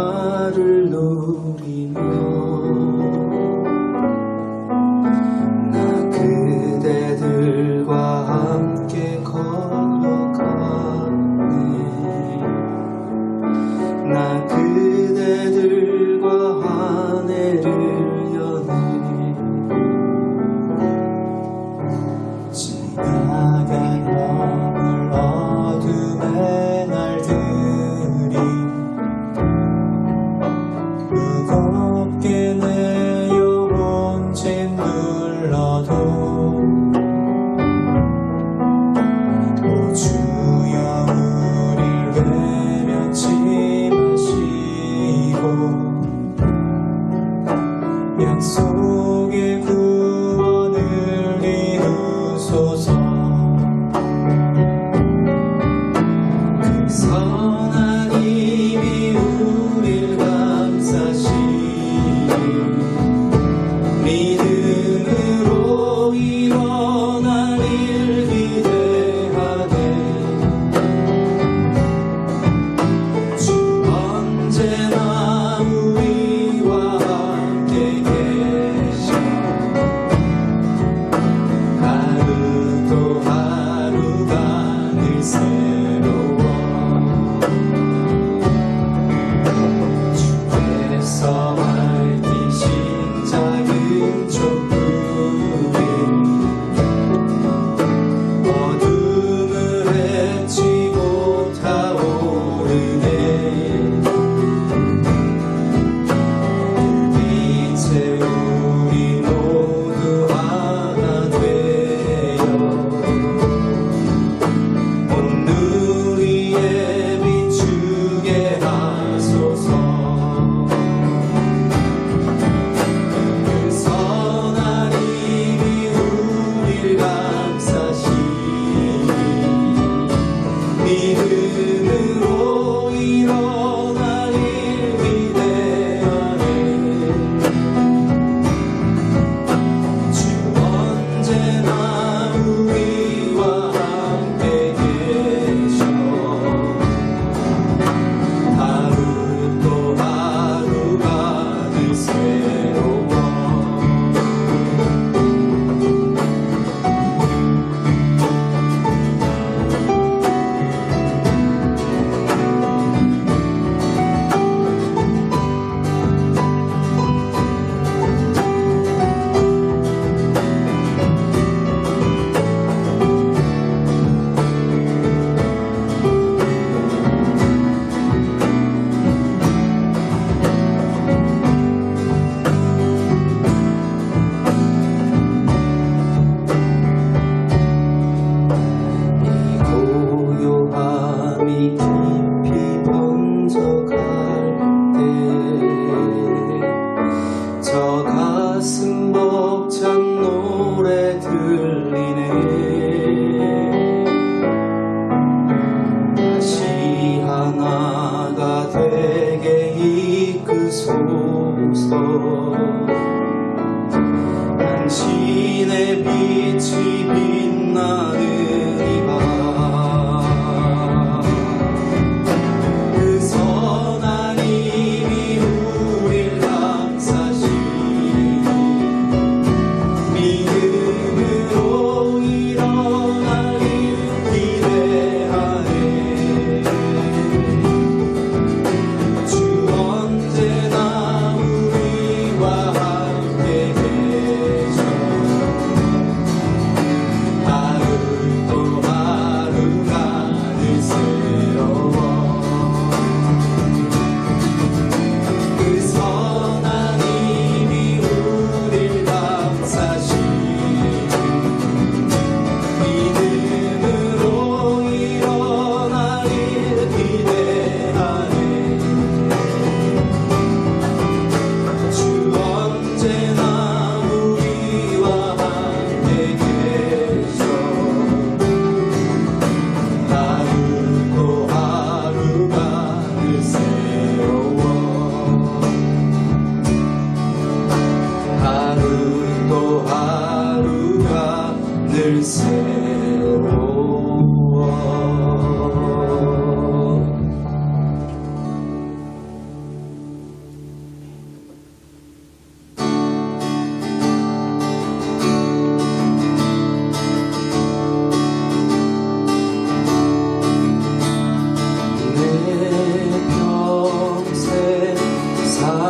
평화를 누리며 나 그대들과 함께 걸어가네. 나 그대들과 한 해를 여네. 지나간 너물 어둠의 날들이 무겁게 내 영혼 짓눌러도 오 주여 우릴 외면치 마시고 약속의 구원을 이루소서. 그 선한 힘이 우릴 감싸시니 믿음으로 일어날 일 기대하네. 주 언제나 우리와 함께 계셔. 하루 또 하루가 늘 새로워. 주께서 밝히신 작은 촛불이 어둠을 헤치고 타오르네. 그 빛에 우리 모두 하나 되어 온 누리에 비추게 하소서. 그 선한 힘이 우릴 감싸시니 믿음으로 일어날 일 기대하네. 주 언제나 우리와 함께 계셔. 하루 또 하루가 늘 새로워. 이 고요함이 깊이 번져갈 때 저 가슴 벅찬 노래 들리네. 다시 하나가 되게 이끄소서. 당신의 빛이 빛나는 이 밤. 그 선한 힘이 우릴 감싸시니 믿음으로 일어날 일 기대하네. 주 언제나 우리와 함께 계셔. 하루 또 하루가 늘 새로워. 그 선한 힘이 우릴 감싸시니 믿음으로 일어날 일 기대하네. 주 언제나 우리와 함께 계셔. 하루 또 하루가 늘 새로워.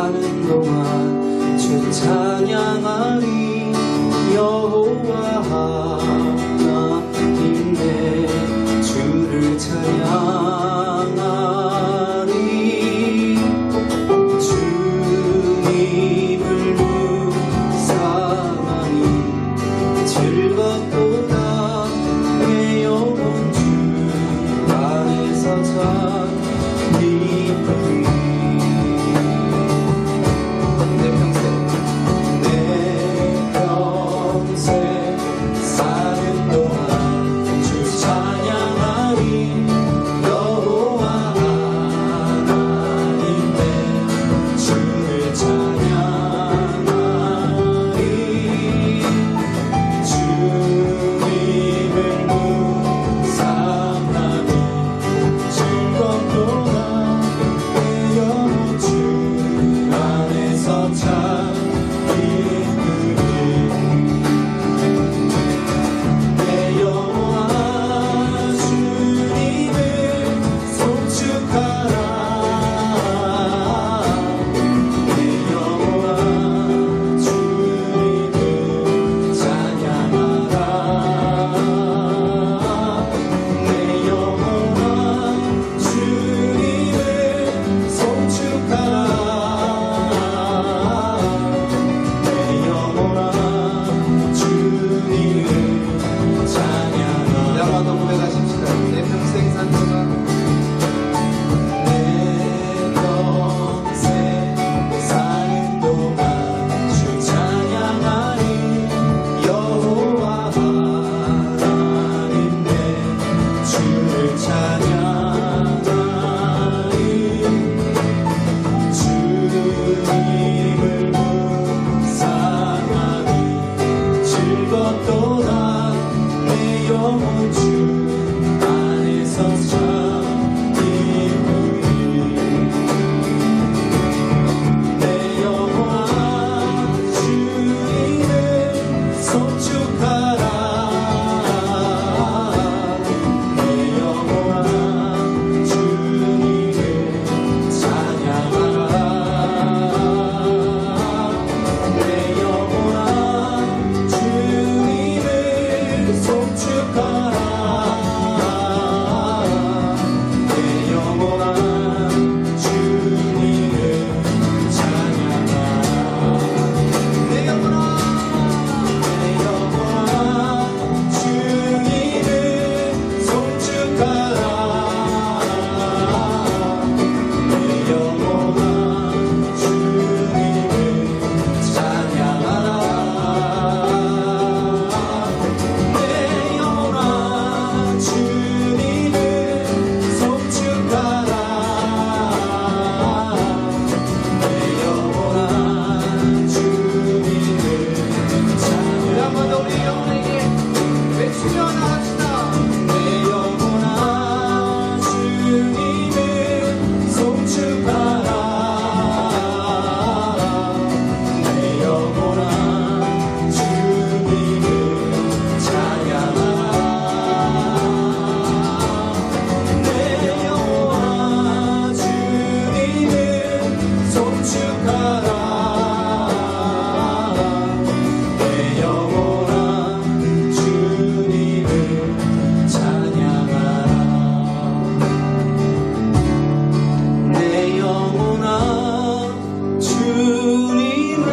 사는 동안 주 찬양하리. 여호와 하나님 내 주를 찬양하리. 주님을 묵상하니 즐겁도다. 내 영혼 주 안에서 참 기쁘리. 내 평생 사는 동안 주 찬양하리. 여호와 하나님 내 주를 찬양하리. 주님을 묵상하니 즐겁도다. 내 영혼 주 안에서 참 기쁘리. 내 영혼아 주님을 송축하라. 내 영혼아 주님을 찬양하라. 내 영혼아 주님을 송축하라. 내 영혼아 주님을 찬양하라. 한번 더 고백하십시다. 내 평생 산 동안 내 평생 사는 동안 주 찬양하리. 여호와 하나님 내 주를 찬양하리. 주님을 묵상하니 즐겁도다. 내 영혼 주 안에서 참 기쁘리. 내 영혼아 주님을 송축하라. 내 영혼아 주님을 찬양하라. 내 영혼아 주님을 송축하라. 내 영혼아 주님을 찬양하라. 내 영혼아 주님을 송축하라. 내 영혼아 주님을 찬양하라. 내 영혼아 주님을 송축하라. 내 영혼아 주님을 찬양하라. 한번 더 우리 영혼에게 외치며 나갑시다. 내 영혼아 주님을 송축하라. 내 영혼아 주님을 찬양하라. 내 영혼아 주님을 송축하라. 내 영혼아 주님을 찬양하라. 내 영혼아 주님을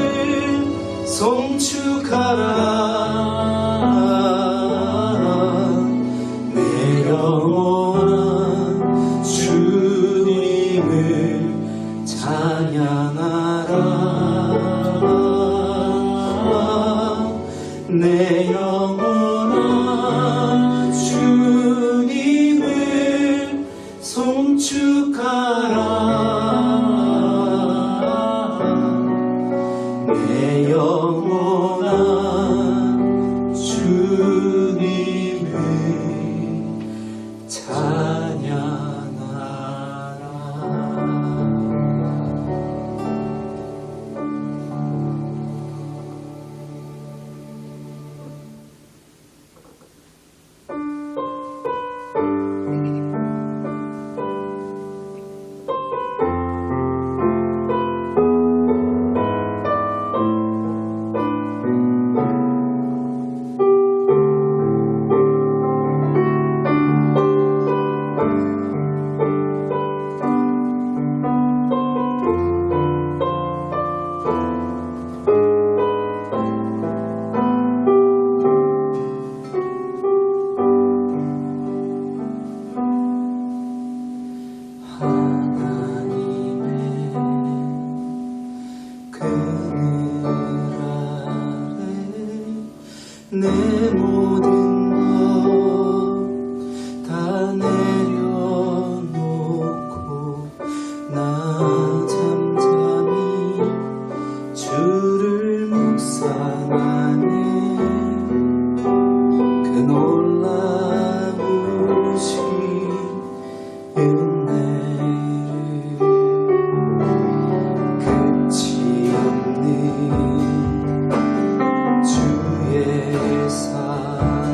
송축하라. 내 영혼아 주님을 찬양하라. 내 영혼아 주님을 송축하라. 내 영혼아 주님을 찬양하라. 내 모든 것 다 내려놓고 나 잠잠히 주를 묵상하네. 그 놀라우신 은혜를 끝이 없는 주의 사랑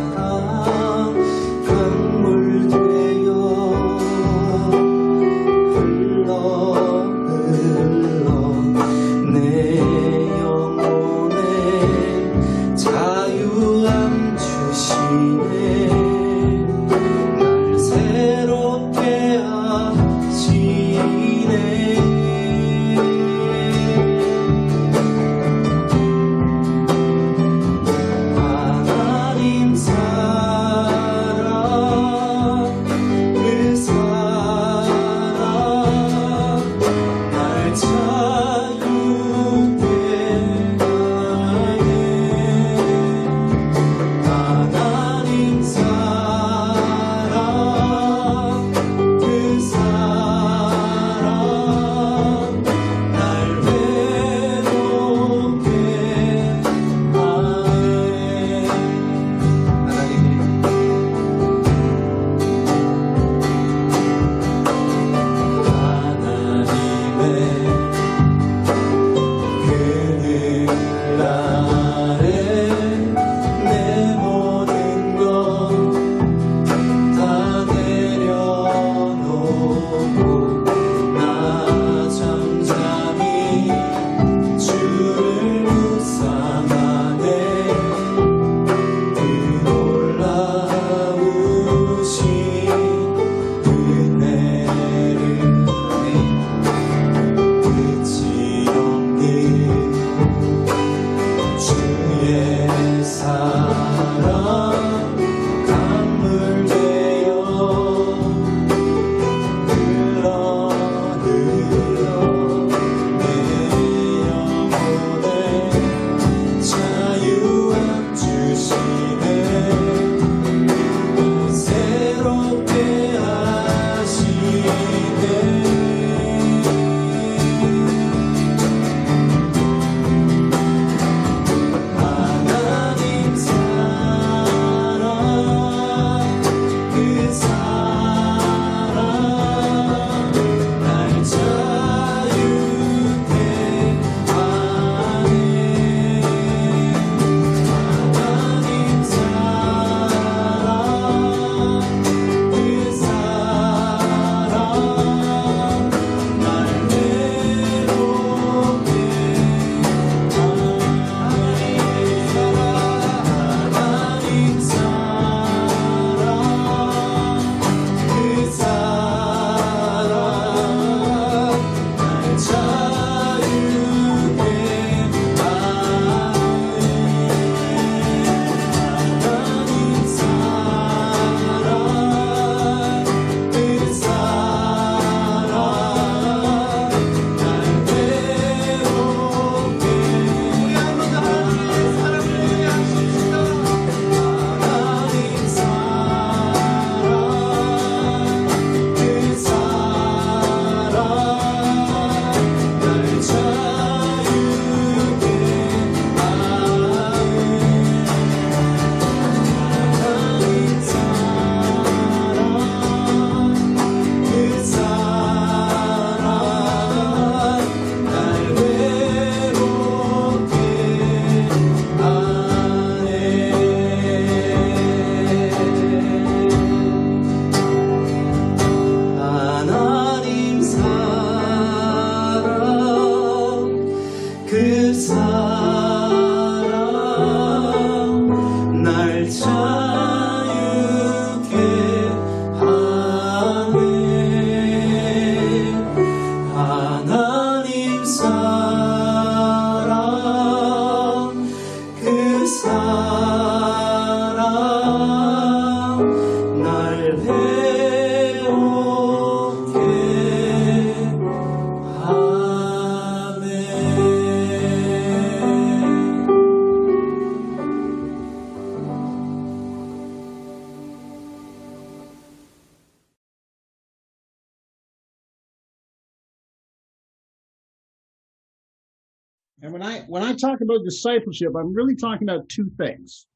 And when I talk about discipleship, I'm really talking about two things.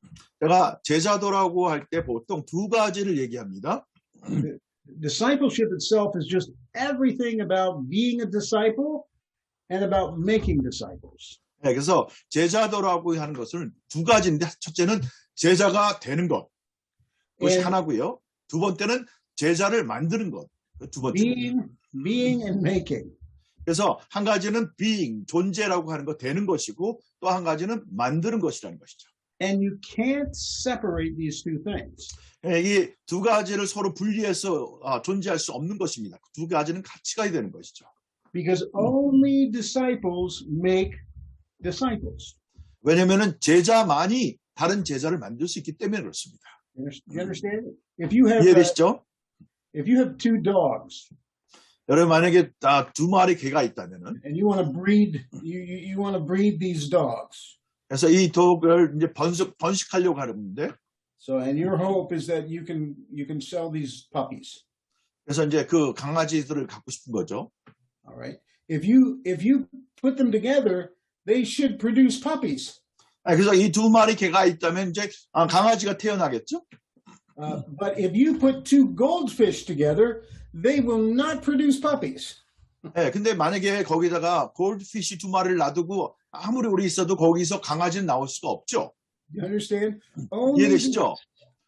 제가 제자도라고 할 때 보통 두 가지를 얘기합니다. Discipleship itself is just everything about being a disciple and about making disciples. 네, 그래서 제자도라고 하는 것은 두 가지인데 첫째는 제자가 되는 것, 그것이 하나고요. 두 번째는 제자를 만드는 것, 두 번째. Being and making. 그래서 한 가지는 being, 존재라고 하는 것, 되는 것이고 또 한 가지는 만드는 것이라는 것이죠. And you can't separate these two things. 이 두 가지를 서로 분리해서 존재할 수 없는 것입니다. 두 가지는 같이 가야 되는 것이죠. Because only disciples make disciples. 왜냐하면 제자만이 다른 제자를 만들 수 있기 때문에 그렇습니다. You understand? If you have 이해되시죠? two dogs, 여러분 만약에 두 마리 개가 있다면은, and you want to breed these dogs. 그래서 이 독을 이제 번식하려고 하는데, So, and your hope is that you can sell these puppies. 그래서 이제 그 강아지들을 갖고 싶은 거죠. All right. If you put them together, they should produce puppies. 그래서 이 두 마리 개가 있다면 이제 강아지가 태어나겠죠. But if you put two goldfish together, they will not produce puppies. 네, 근데 만약에 거기다가 골드피쉬 두 마리를 놔두고 아무리 우리 있어도 거기서 강아지는 나올 수가 없죠. You understand? 이해되시죠?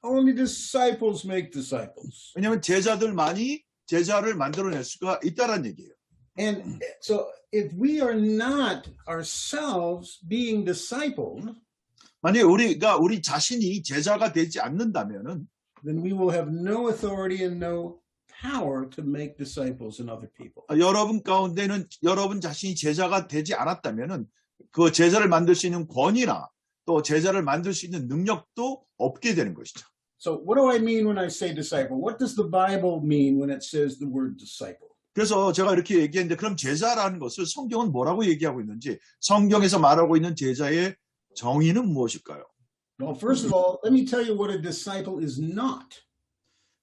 Only disciples make disciples. 왜냐하면 제자들만이 제자를 만들어낼 수가 있다는 얘기예요. And so if we are not ourselves being discipled, 만약에 우리 자신이 제자가 되지 않는다면은, then we will have no authority and no power to make disciples in other people. 여러분 가운데는 여러분 자신이 제자가 되지 않았다면은 그 제자를 만들 수 있는 권위나 또 제자를 만들 수 있는 능력도 없게 되는 것이죠. So what do I mean when I say disciple? What does the Bible mean when it says the word disciple? 그래서 제가 이렇게 얘기했는데 그럼 제자라는 것을 성경은 뭐라고 얘기하고 있는지, 성경에서 말하고 있는 제자의 정의는 무엇일까요? Well, first of all, let me tell you what a disciple is not.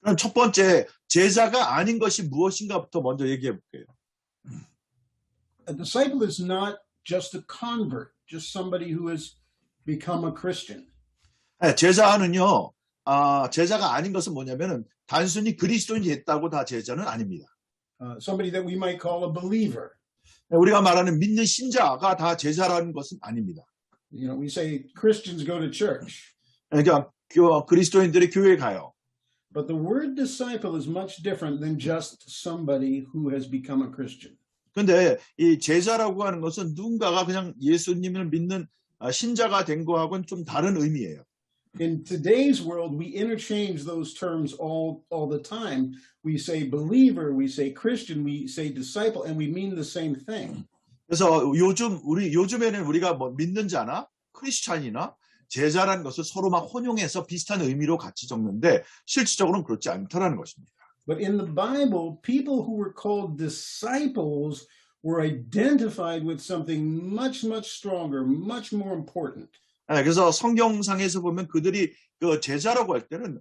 그럼 첫 번째, 제자가 아닌 것이 무엇인가부터 먼저 얘기해 볼게요. A disciple is not just a convert, just somebody who has become a Christian. 제자는요, 제자가 아닌 것은 뭐냐면은 단순히 그리스도인이 됐다고 다 제자는 아닙니다. Somebody that we might call a believer. 우리가 말하는 믿는 신자가 다 제자라는 것은 아닙니다. You know, we say Christians go to church. 그러니까 그리스도인들이 교회에 가요. But the word disciple is much different than just somebody who has become a Christian. 근데 이 제자라고 하는 것은 누군가가 그냥 예수님을 믿는 신자가 된 거하고는 좀 다른 의미예요. In today's world, we interchange those terms all the time. We say believer, we say Christian, we say disciple, and we mean the same thing. 그래서 요즘에는 우리가 뭐 믿는 자나 크리스찬이나 제자라는 것을 서로 막 혼용해서 비슷한 의미로 같이 적는데 실질적으로는 그렇지 않다라는 것입니다. But in the Bible, people who were called disciples were identified with something much, much stronger, much more important. 그래서 성경상에서 보면 그들이 그 제자라고 할 때는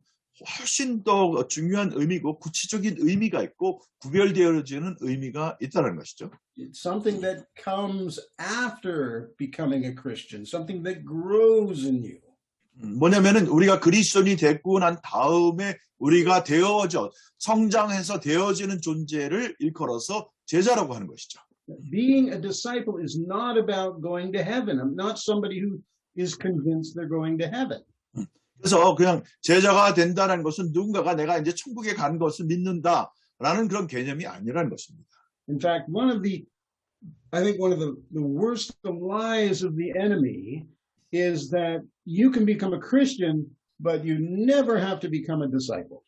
훨씬 더 중요한 의미고 구체적인 의미가 있고 구별되어지는 의미가 있다는 것이죠. It's something that comes after becoming a Christian, something that grows in you. 뭐냐면은 우리가 그리스도인이 됐고 난 다음에 우리가 성장해서 되어지는 존재를 일컬어서 제자라고 하는 것이죠. Being a disciple is not about going to heaven. I'm not somebody who is convinced they're going to heaven. 그래서 그냥 제자가 된다는 것은 누군가가 내가 이제 천국에 가는 것을 믿는다라는 그런 개념이 아니라는 것입니다. In fact, I think one of the worst lies of the enemy is that you can become a Christian, but you never have to become a disciple.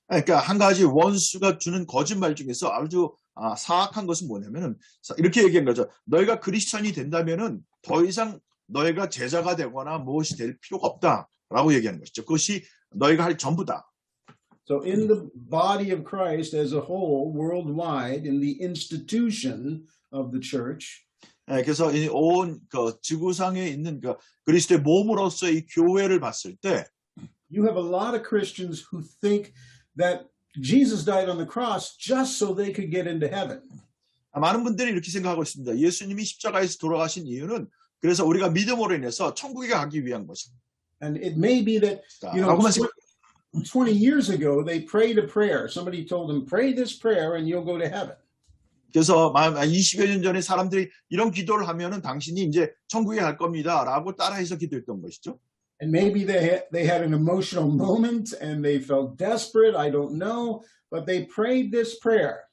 그러니까 한 가지 원수가 주는 거짓말 중에서 아주 사악한 것은 뭐냐면은 이렇게 얘기한 거죠. 너희가 크리스천이 된다면은 더 이상 너희가 제자가 되거나 무엇이 될 필요가 없다라고 얘기하는 것이죠. 그것이 너희가 할 전부다. So in the body of Christ as a whole, worldwide, in the institution of the church, 그래서 온 지구상에 있는 그리스도의 몸으로서의 이 교회를 봤을 때, you have a lot of Christians who think that Jesus died on the cross just so they could get into heaven. 많은 분들이 이렇게 생각하고 있습니다. 예수님이 십자가에서 돌아가신 이유는 그래서 우리가 믿음으로 인해서 천국에 가기 위한 것입니다. And it may be that, 라고만 20 years ago, they prayed a prayer. Somebody told them, pray this prayer and you'll go to heaven. 그래서 20여 년 전에 사람들이 이런 기도를 하면은 당신이 이제 천국에 갈 겁니다. 라고 따라해서 기도했던 것이죠. And maybe they had an emotional moment and they felt desperate. I don't know. But they prayed this prayer.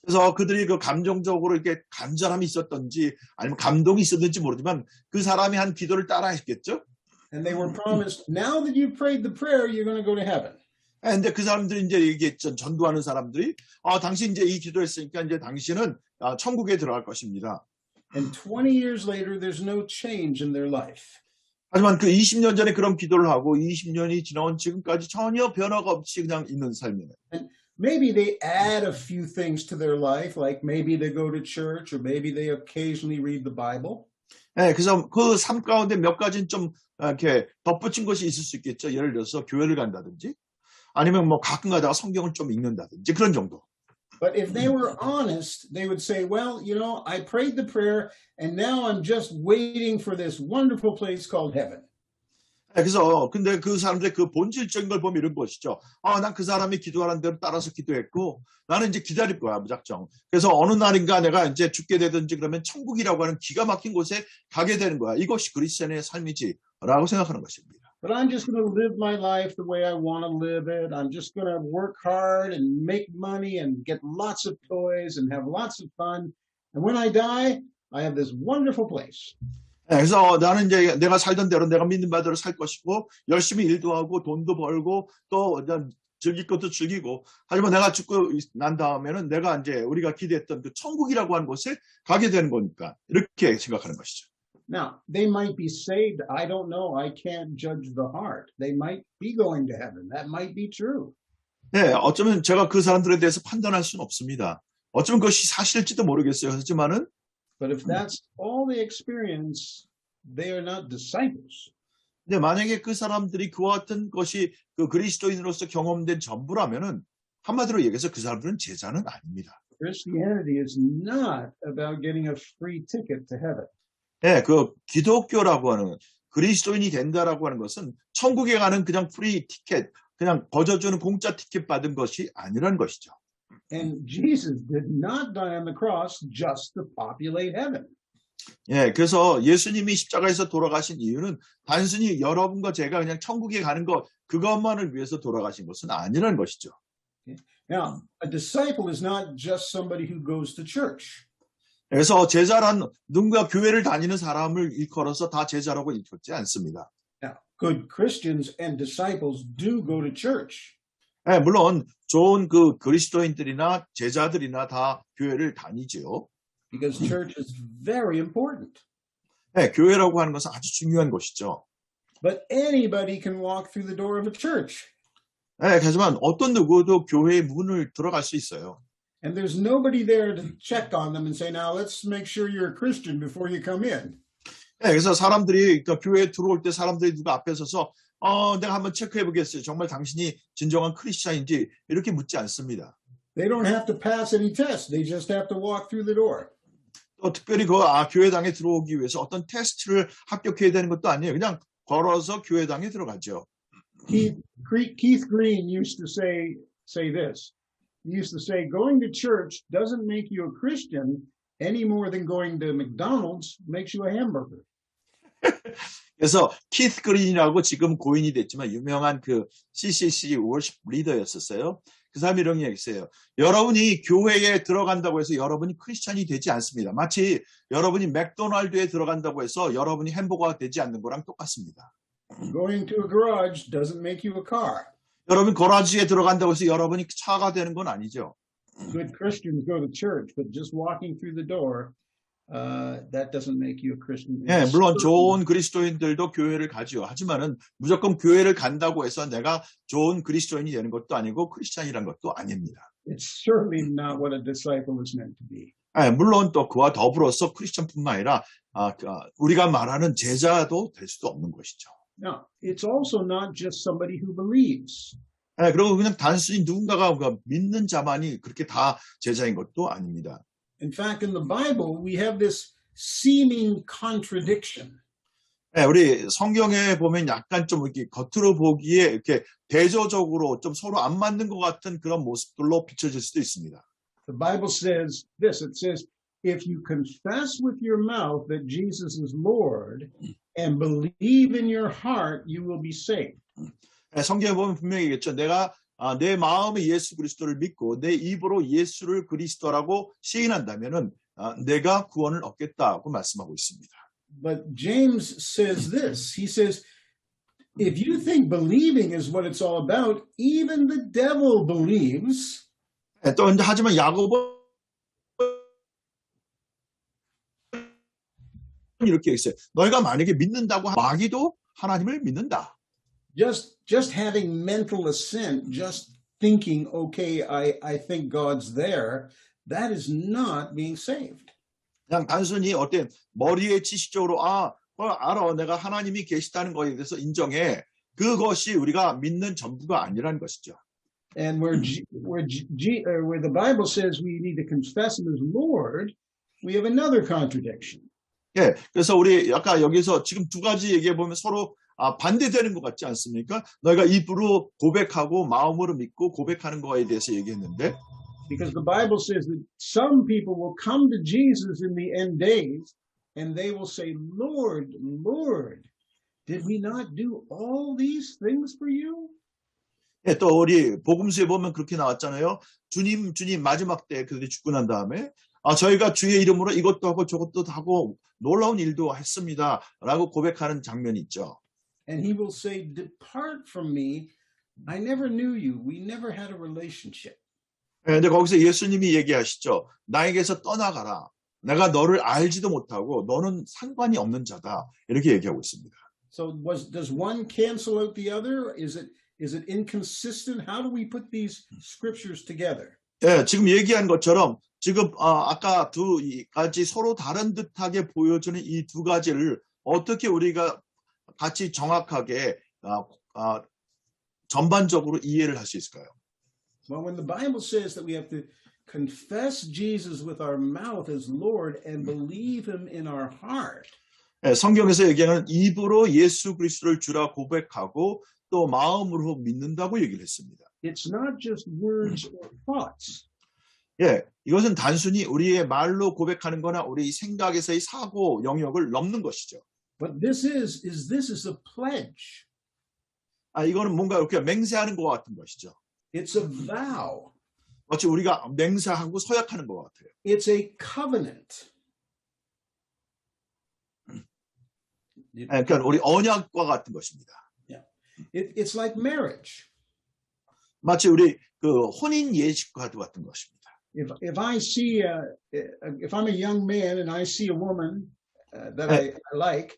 그래서 그들이 그 감정적으로 이렇게 간절함이 있었던지 아니면 감동이 있었는지 모르지만 그 사람이 한 기도를 따라했겠죠. And they were promised, now that you've prayed the prayer, you're going to go to heaven. 근데 그 사람들이 이제 얘기했죠. 전도하는 사람들이 당신 이제 이 기도했으니까 이제 당신은 천국에 들어갈 것입니다. And 20 years later, there's no change in their life. 하지만 그 20년 전에 그런 기도를 하고 20년이 지나온 지금까지 전혀 변화가 없이 그냥 있는 삶이에요. And maybe they add a few things to their life, like maybe they go to church or maybe they occasionally read the Bible. 네, 그래서 그 삶 가운데 몇 가지는 좀 이렇게 덧붙인 것이 있을 수 있겠죠. 예를 들어서 교회를 간다든지 아니면 뭐 가끔 가다가 성경을 좀 읽는다든지 그런 정도. But if they were honest, they would say, well, I prayed the prayer and now I'm just waiting for this wonderful place called heaven. 그래서 근데 그 사람들의 그 본질적인 걸 보면 이런 것이죠. 난 그 사람이 기도하는 대로 따라서 기도했고 나는 이제 기다릴 거야 무작정. 그래서 어느 날인가 내가 이제 죽게 되든지 그러면 천국이라고 하는 기가 막힌 곳에 가게 되는 거야. 이것이 그리스도인의 삶이지라고 생각하는 것입니다. But I'm just going to live my life the way I want to live it. I'm just going to work hard and make money and get lots of toys and have lots of fun. And when I die, I have this wonderful place. 그래서 나는 이제 내가 살던 대로 내가 믿는 바대로 살 것이고 열심히 일도 하고 돈도 벌고 또 즐길 것도 즐기고 하지만 내가 죽고 난 다음에는 내가 이제 우리가 기대했던 그 천국이라고 하는 곳에 가게 되는 거니까 이렇게 생각하는 것이죠. Now, they might be saved. I don't know. I can't judge the heart. They might be going to heaven. That might be true. 네, 어쩌면 제가 그 사람들에 대해서 판단할 수는 없습니다. 어쩌면 그것이 사실일지도 모르겠어요. 하지만은 But if that's all they experience, they are not disciples. 근데 만약에 그 사람들이 그와 같은 것이 그 그리스도인으로서 경험된 전부라면은 한마디로 얘기해서 그 사람들은 제자는 아닙니다. Christianity is not about getting a free ticket to heaven. 네, 그 기독교라고 하는 그리스도인이 된다라고 하는 것은 천국에 가는 그냥 프리 티켓, 그냥 거저주는 공짜 티켓 받은 것이 아니라는 것이죠. And Jesus did not die on the cross just to populate heaven. 예, 그래서 예수님이 십자가에서 돌아가신 이유는 단순히 여러분과 제가 그냥 천국에 가는 것, 그것만을 위해서 돌아가신 것은 아니라는 것이죠. Now, a disciple is not just somebody who goes to church. 그래서 제자란 누군가 교회를 다니는 사람을 일컬어서 다 제자라고 일컬지 않습니다. Now, good Christians and disciples do go to church. 예, 물론 좋은 그 그리스도인들이나 제자들이나 다 교회를 다니죠. Because church is very important. 예, 교회라고 하는 것은 아주 중요한 것이죠. But anybody can walk through the door of a church. 예, 하지만 어떤 누구도 교회의 문을 들어갈 수 있어요. And there's nobody there to check on them and say, now let's make sure you're a Christian before you come in. 예, 그래서 사람들이 그러니까 교회에 들어올 때 사람들이 누가 앞에 서서 내가 한번 체크해 보겠어요. 정말 당신이 진정한 크리스찬인지 이렇게 묻지 않습니다. They don't have to pass any tests. They just have to walk through the door. 또 특별히 교회당에 들어오기 위해서 어떤 테스트를 합격해야 되는 것도 아니에요. 그냥 걸어서 교회당에 들어가죠. Keith Green used to say this. He used to say, going to church doesn't make you a Christian any more than going to McDonald's makes you a hamburger. 그래서 키스 그린이라고 지금 고인이 됐지만 유명한 그 CCC 월십 리더였었어요. 그 사람이 이런 얘기했어요. 여러분이 교회에 들어간다고 해서 여러분이 크리스찬이 되지 않습니다. 마치 여러분이 맥도날드에 들어간다고 해서 여러분이 햄버거가 되지 않는 거랑 똑같습니다. Going to a garage doesn't make you a car. 여러분 거라지에 들어간다고 해서 여러분이 차가 되는 건 아니죠. Good Christians go to church, but just walking through the door, that doesn't make you a Christian. 예, 물론 좋은 그리스도인들도 교회를 가지요. 하지만은 무조건 교회를 간다고 해서 내가 좋은 그리스도인이 되는 것도 아니고 크리스찬이란 것도 아닙니다. It's certainly not what a disciple is meant to be. 예, 물론 또 그와 더불어서 크리스찬뿐만 아니라 우리가 말하는 제자도 될 수도 없는 것이죠. Now, it's also not just somebody who believes. 예, 그리고 그냥 단순히 누군가가 믿는 자만이 그렇게 다 제자인 것도 아닙니다. In fact, in the Bible, we have this seeming contradiction. 네, 우리 성경에 보면 약간 좀 이렇게 겉으로 보기에 이렇게 대조적으로 좀 서로 안 맞는 것 같은 그런 모습들로 비춰질 수도 있습니다. The Bible says this, it says, if you confess with your mouth that Jesus is Lord and believe in your heart, you will be saved. 네, 성경에 보면 분명히 얘기했죠. 내가 내 마음에 예수 그리스도를 믿고 내 입으로 예수를 그리스도라고 시인한다면은 내가 구원을 얻겠다고 말씀하고 있습니다. But James says this, he says, if you think believing is what it's all about, even the devil believes. 네, 또 이제 하지만 야고보 이렇게 있어요. 너희가 만약에 믿는다고 마귀도 하나님을 믿는다. Just having mental assent, just thinking, okay, I think God's there, that is not being saved. 그냥 단순히 어떤 머리에 지식적으로 알아 내가 하나님이 계시다는 거에 대해서 인정해. 그것이 우리가 믿는 전부가 아니라는 것이죠. And where the Bible says we need to confess Him as Lord, we have another contradiction. 예, 그래서 우리 아까 여기서 지금 두 가지 얘기해 보면 서로 반대되는 것 같지 않습니까? 너희가 입으로 고백하고 마음으로 믿고 고백하는 거에 대해서 얘기했는데. Because the Bible says that some people will come to Jesus in the end days and they will say, Lord, Lord, did we not do all these things for you? 예, 또 우리 복음서에 보면 그렇게 나왔잖아요. 주님, 주님 마지막 때 그들이 죽고 난 다음에 저희가 주의 이름으로 이것도 하고 저것도 하고 놀라운 일도 했습니다. 라고 고백하는 장면이 있죠. And he will say, depart from me. I never knew you. We never had a relationship. 근데 거기서 예수님이 얘기하시죠. 나에게서 떠나가라. 내가 너를 알지도 못하고 너는 상관이 없는 자다. 이렇게 얘기하고 있습니다. So does one cancel out the other? Is it inconsistent? How do we put these scriptures together? 예, 지금 얘기한 것처럼 지금 아까 두 가지 서로 다른 듯하게 보여주는 이 두 가지를 어떻게 우리가 같이 정확하게 전반적으로 이해를 할 수 있을까요? Well, when the Bible says that we have to confess Jesus with our mouth as Lord and believe Him in our heart. 예, 성경에서 얘기하는 입으로 예수 그리스도를 주라 고백하고 또 마음으로 믿는다고 얘기를 했습니다. It's not just words or thoughts. 예, 이것은 단순히 우리의 말로 고백하는 거나 우리 생각에서의 사고 영역을 넘는 것이죠. But this is a pledge. 이거는 뭔가 이렇게 맹세하는 것 같은 것이죠. It's a vow. 마치 우리가 맹세하고 서약하는 것 같아요. It's a covenant. 그러니까 우리 언약과 같은 것입니다. Yeah. It's like marriage. 마치 우리 그 혼인 예식과 같은 것입니다. If I see if I'm a young man and I see a woman that I like,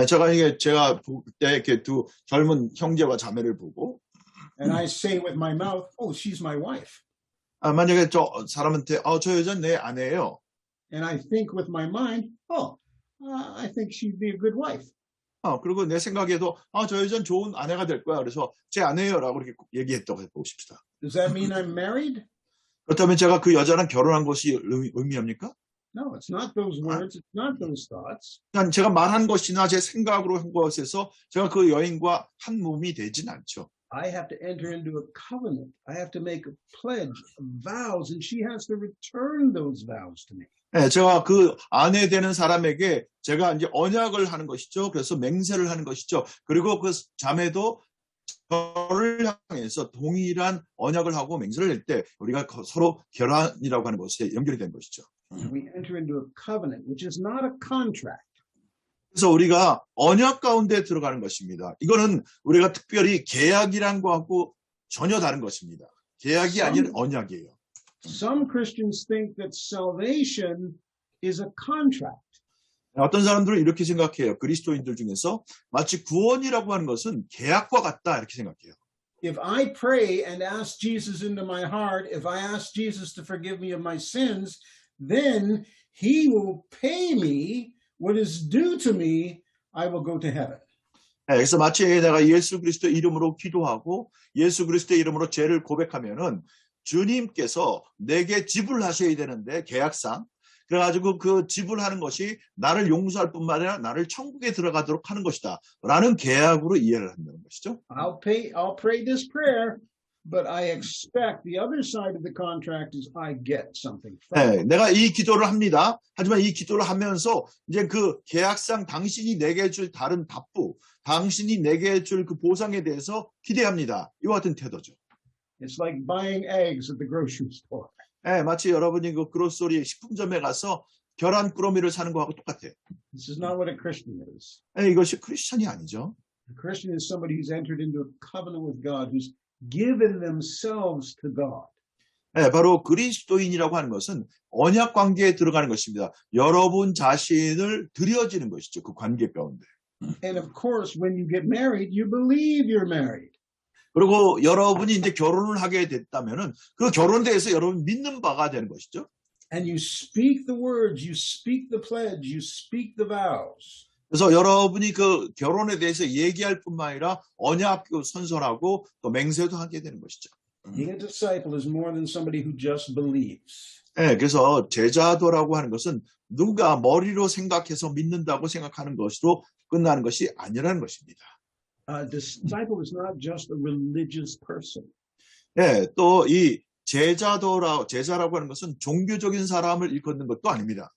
제가 그때 이렇게 두 젊은 형제와 자매를 보고, and I say with my mouth, "Oh, she's my wife." 만약에 저 사람한테 저 여자는 내 아내예요. And I think with my mind, "Oh, I think she'd be a good wife." 그리고 내 생각에도 저 여자는 좋은 아내가 될 거야. 그래서 제 아내예요라고 이렇게 얘기했다고 해봅시다. Does that mean I'm married? 그렇다면 제가 그 여자랑 결혼한 것이 의미합니까? No, it's not those words. It's not those thoughts. 그러니까 제가 말한 것이나 제 생각으로 한 것에서 제가 그 여인과 한 몸이 되진 않죠. I have to enter into a covenant. I have to make a pledge, vows, and she has to return those vows to me. 네, 제가 그 아내 되는 사람에게 제가 이제 언약을 하는 것이죠. 그래서 맹세를 하는 것이죠. 그리고 그 자매도 저를 향해서 동일한 언약을 하고 맹세를 할 때 우리가 서로 결혼이라고 하는 것에 연결이 된 것이죠. We enter into a covenant, which is not a contract. 그래서 우리가 언약 가운데 들어가는 것입니다. 이거는 우리가 특별히 계약이란 거하고 전혀 다른 것입니다. 계약이 아닌 언약이에요. Some Christians think that salvation is a contract. 어떤 사람들은 이렇게 생각해요. 그리스도인들 중에서 마치 구원이라고 하는 것은 계약과 같다 이렇게 생각해요. If I pray and ask Jesus into my heart, if I ask Jesus to forgive me of my sins, then He will pay me what is due to me. I will go to heaven. 네, 그래서 마치 내가 예수 그리스도 이름으로 기도하고 예수 그리스도의 이름으로 죄를 고백하면은 주님께서 내게 지불하셔야 되는데 계약상 그래가지고 그 지불하는 것이 나를 용서할 뿐만 아니라 나를 천국에 들어가도록 하는 것이다 라는 계약으로 이해를 한다는 것이죠. I'll pray this prayer, but I expect the other side of the contract is I get something from 네, it. 내가 이 기도를 합니다. 하지만 이 기도를 하면서 이제 그 계약상 당신이 내게 줄 다른 답부, 당신이 내게 줄 그 보상에 대해서 기대합니다. 이와 같은 태도죠. It's like buying eggs at the grocery store. 네, 마치 여러분이 그 그로소리 식품점에 가서 계란 꾸러미를 사는 거하고 똑같아요. This is not what a Christian is. 네, 이것이 크리스천이 아니죠. A Christian is somebody who's entered into a covenant with God, who's given themselves to God. 네, 바로 그리스도인이라고 하는 것은 언약 관계에 들어가는 것입니다. 여러분 자신을 드려지는 것이죠. 그 관계 가운데. And of course, when you get married, you believe you're married. 그리고 여러분이 이제 결혼을 하게 됐다면은 그 결혼에 대해서 여러분 믿는 바가 되는 것이죠. And you speak the words, you speak the pledge, you speak the vows. 그래서 여러분이 그 결혼에 대해서 얘기할 뿐만 아니라 언약도 선선하고 또 맹세도 하게 되는 것이죠. Being a disciple is more than somebody who just believes. 네, 그래서 제자도라고 하는 것은 누가 머리로 생각해서 믿는다고 생각하는 것으로 끝나는 것이 아니라는 것입니다. A disciple is not just a religious person. 네, 또 이 제자라고 하는 것은 종교적인 사람을 일컫는 것도 아닙니다.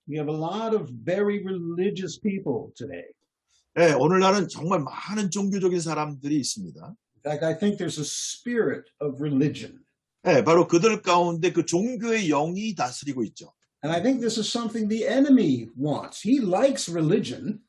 We have a lot of very religious people today. 네, 오늘날은 정말 많은 종교적인 사람들이 있습니다. In fact, I think there's a spirit of religion. 네, 바로 그들 가운데 그 종교의 영이 다스리고 있죠. And I think this is something the enemy wants. He likes religion.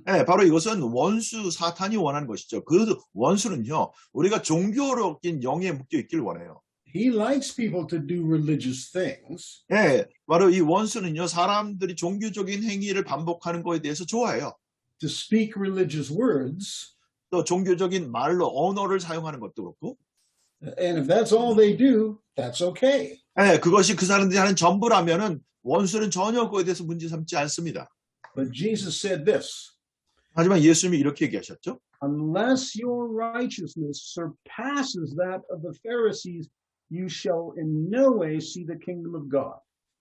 네, 바로 이것은 원수 사탄이 원하는 것이죠. 그 원수는요, 우리가 종교적인 영에 묶여 있길 원해요. He likes people to do religious things. 네, 바로 이 원수는요, 사람들이 종교적인 행위를 반복하는 것에 대해서 좋아해요. To speak religious words. 또 종교적인 말로 언어를 사용하는 것도 그렇고. And if that's all they do, that's okay. 네, 그것이 그 사람들이 하는 전부라면은 원수는 전혀 그에 대해서 문제 삼지 않습니다. But Jesus said this. 하지만 예수님이 이렇게 얘기하셨죠. Unless your righteousness surpasses that of the Pharisees, you shall in no way see the kingdom of God.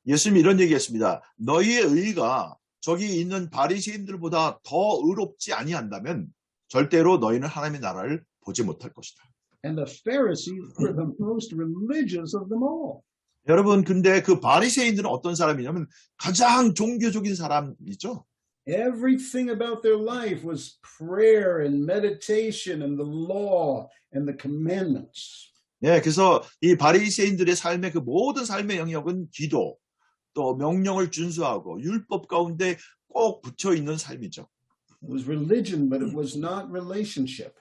예수님이 이런 얘기했습니다. 너희의 의가 저기 있는 바리새인들보다 더 의롭지 아니한다면 절대로 너희는 하나님의 나라를 보지 못할 것이다. And the Pharisees were the most religious of them all. 여러분, 근데 그 바리새인들은 어떤 사람이냐면 가장 종교적인 사람이죠. Everything about their life was prayer and meditation and the law and the commandments. 예, 그래서 이 바리새인들의 삶의 그 모든 삶의 영역은 기도, 또 명령을 준수하고 율법 가운데 꼭 붙여 있는 삶이죠. It was religion, but it was not relationship.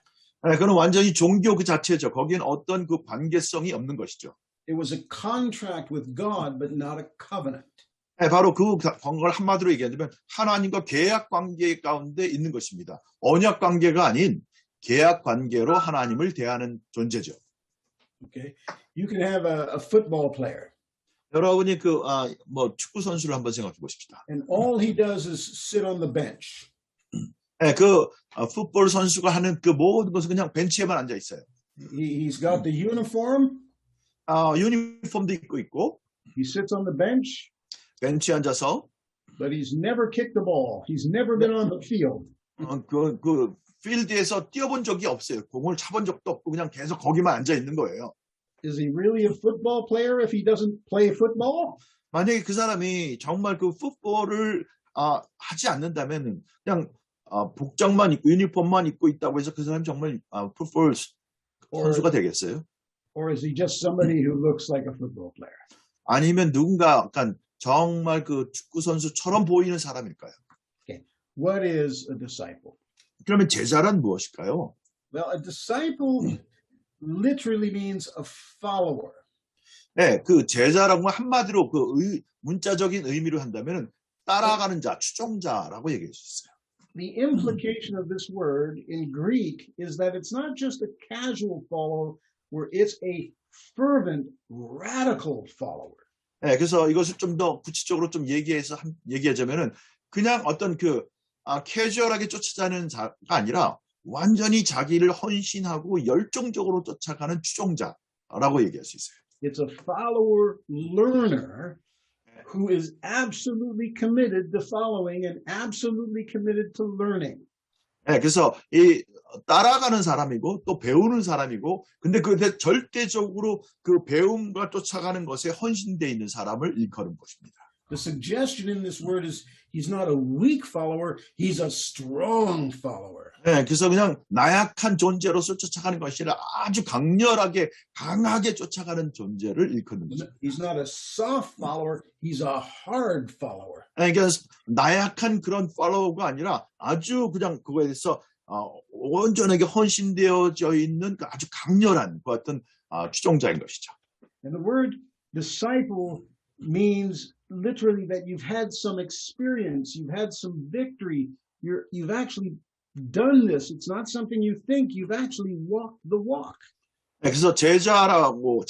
예, 그건 완전히 종교 그 자체죠. 거기엔 어떤 그 관계성이 없는 것이죠. It was a contract with God, but not a covenant. 예, 바로 그 걸 한마디로 얘기하자면 하나님과 계약 관계 가운데 있는 것입니다. 언약 관계가 아닌 계약 관계로 하나님을 대하는 존재죠. Okay, you can have a football player, 여러분이 뭐 축구 선수를 한번 생각해 보십시다. and all he does is sit on the bench. 예, 풋볼 선수가 하는 그 모든 것은 그냥 벤치에만 앉아 있어요. He's got the uniform. 유니폼도 입고 있고, He sits on the bench, 벤치에 앉아서, but he's never kicked the ball. He's never been on the field. 필드에서 뛰어본 적이 없어요. 공을 차본 적도 없고, 그냥 계속 거기만 앉아 있는 거예요. Is he really a football player if he doesn't play football? 만약에 그 사람이 정말 그 풋볼을 하지 않는다면, 그냥 복장만 입고, 유니폼만 입고 있다고 해서 그 사람이 정말 풋볼 선수가 되겠어요? Or is he just somebody who looks like a football player? 아니면 누군가 약간 정말 그 축구 선수처럼 보이는 사람일까요? Okay. What is a disciple? 그러면 제자란 무엇일까요? Well, a disciple literally means a follower. 네, 그 제자라고 한마디로 문자적인 의미로 한다면 따라가는 자, 추종자라고 얘기할 수 있어요. The implication of this word in Greek is that it's not just a casual follower, where it's a fervent, radical follower. 네, 그래서 이것을 좀 더 구체적으로 좀 얘기하자면은 그냥 어떤 캐주얼하게 쫓아가는 자가 아니라 완전히 자기를 헌신하고 열정적으로 쫓아가는 추종자라고 얘기할 수 있어요. It's a follower learner who is absolutely committed to following and absolutely committed to learning. 예, 그래서 이 따라가는 사람이고 또 배우는 사람이고 근데 절대적으로 그 배움과 쫓아가는 것에 헌신되어 있는 사람을 일컬은 것입니다. The suggestion in this word is he's not a weak follower, he's a strong follower. 예, 그래서 그냥 나약한 존재로서 쫓아가는 것이 아니라 아주 강렬하게 강하게 쫓아가는 존재를 일컫는 것입니다. He's not a soft follower, he's a hard follower. 예, 그러니까 나약한 그런 팔로워가 아니라 아주 그냥 그거에 대해서 온전하게 헌신되어져 있는 그 아주 강렬한 그 같은 추종자인 것이죠. And the word disciple means literally that you've had some experience, you've had some victory, you've actually done this. It's not something you think, you've actually walked the walk. 네, 그래서 제자라고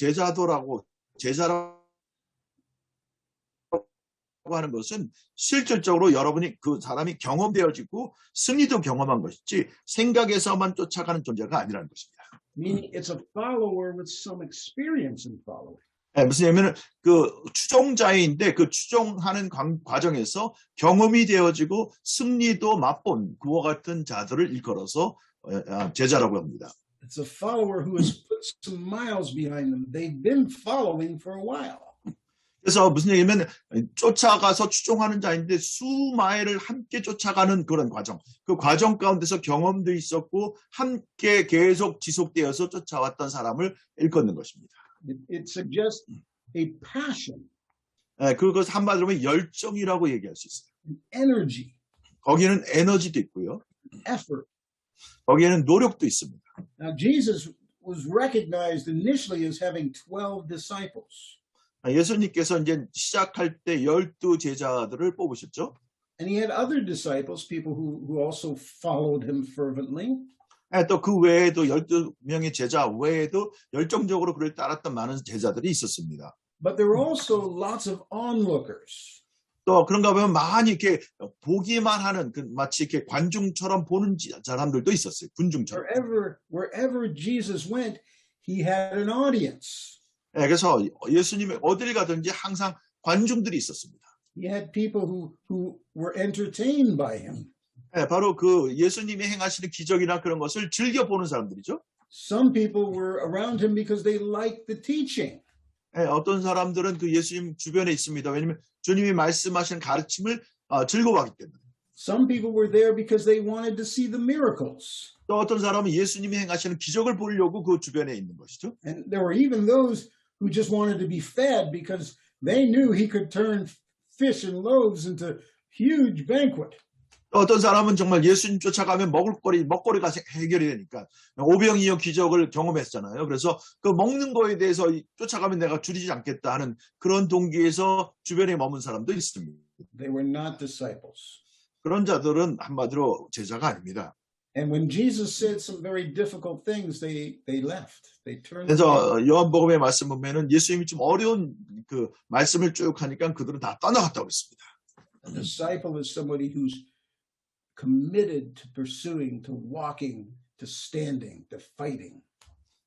하는 것은 실질적으로 여러분이 그 사람이 경험되어지고 승리도 경험한 것이지 생각에서만 쫓아가는 존재가 아니라는 것입니다. Meaning it's a follower with some experience in following. 네, 무슨 얘기냐면 그 추종자인데 그 추종하는 과정에서 경험이 되어지고 승리도 맛본 그와 같은 자들을 일컬어서 제자라고 합니다. It's a follower who has put some miles behind them. They've been following for a while. 그래서 무슨 얘기냐면 쫓아가서 추종하는 자인데 수마일을 함께 쫓아가는 그런 과정. 그 과정 가운데서 경험도 있었고 함께 계속 지속되어서 쫓아왔던 사람을 일컫는 것입니다. It suggests a passion, 네, 그것 한마디로 하면 열정이라고 얘기할 수 있어요. energy, 거기에는 에너지도 있고요. effort. 거기에는 노력도 있습니다. Now, Jesus was recognized initially as having 12 disciples. 예수님께서 이제 시작할 때 12제자들을 뽑으셨죠. And he had other disciples, people who also followed him fervently. 또 그 외에도 12명의 제자 외에도 열정적으로 그를 따랐던 많은 제자들이 있었습니다. But there were also lots of onlookers. 또 그런가 보면 많이 이렇게 보기만 하는 마치 이렇게 관중처럼 보는 사람들도 있었어요. 군중처럼. Wherever Jesus went, he had an audience. 네, 그래서 예수님이 어딜 가든지 항상 관중들이 있었습니다. He had people who were entertained by him. 네, 바로 그 예수님이 행하시는 기적이나 그런 것을 즐겨보는 사람들이죠. Some people were around him because they liked the teaching. 네, 어떤 사람들은 그 예수님 주변에 있습니다. 왜냐하면 주님이 말씀하시는 가르침을 즐거워하기 때문에. Some people were there because they wanted to see the miracles. 또 어떤 사람은 예수님이 행하시는 기적을 보려고 그 주변에 있는 것이죠. And there were even those who just wanted to be fed because they knew he could turn fish and loaves into huge banquet. 또 어떤 사람은 정말 예수님 쫓아가면 먹거리가 해결이 되니까 오병이어 기적을 경험했잖아요. 그래서 그 먹는 거에 대해서 쫓아가면 내가 줄이지 않겠다 하는 그런 동기에서 주변에 머문 사람도 있습니다. They were not disciples. 그런 자들은 한마디로 제자가 아닙니다. And when Jesus said some very difficult things, they left. They turned. 그래서 요한복음의 말씀 보면은 예수님이 좀 어려운 그 말씀을 쭉 하니까 그들은 다 떠나갔다고 했습니다. A disciple is somebody who's committed to pursuing, to walking, to standing, to fighting.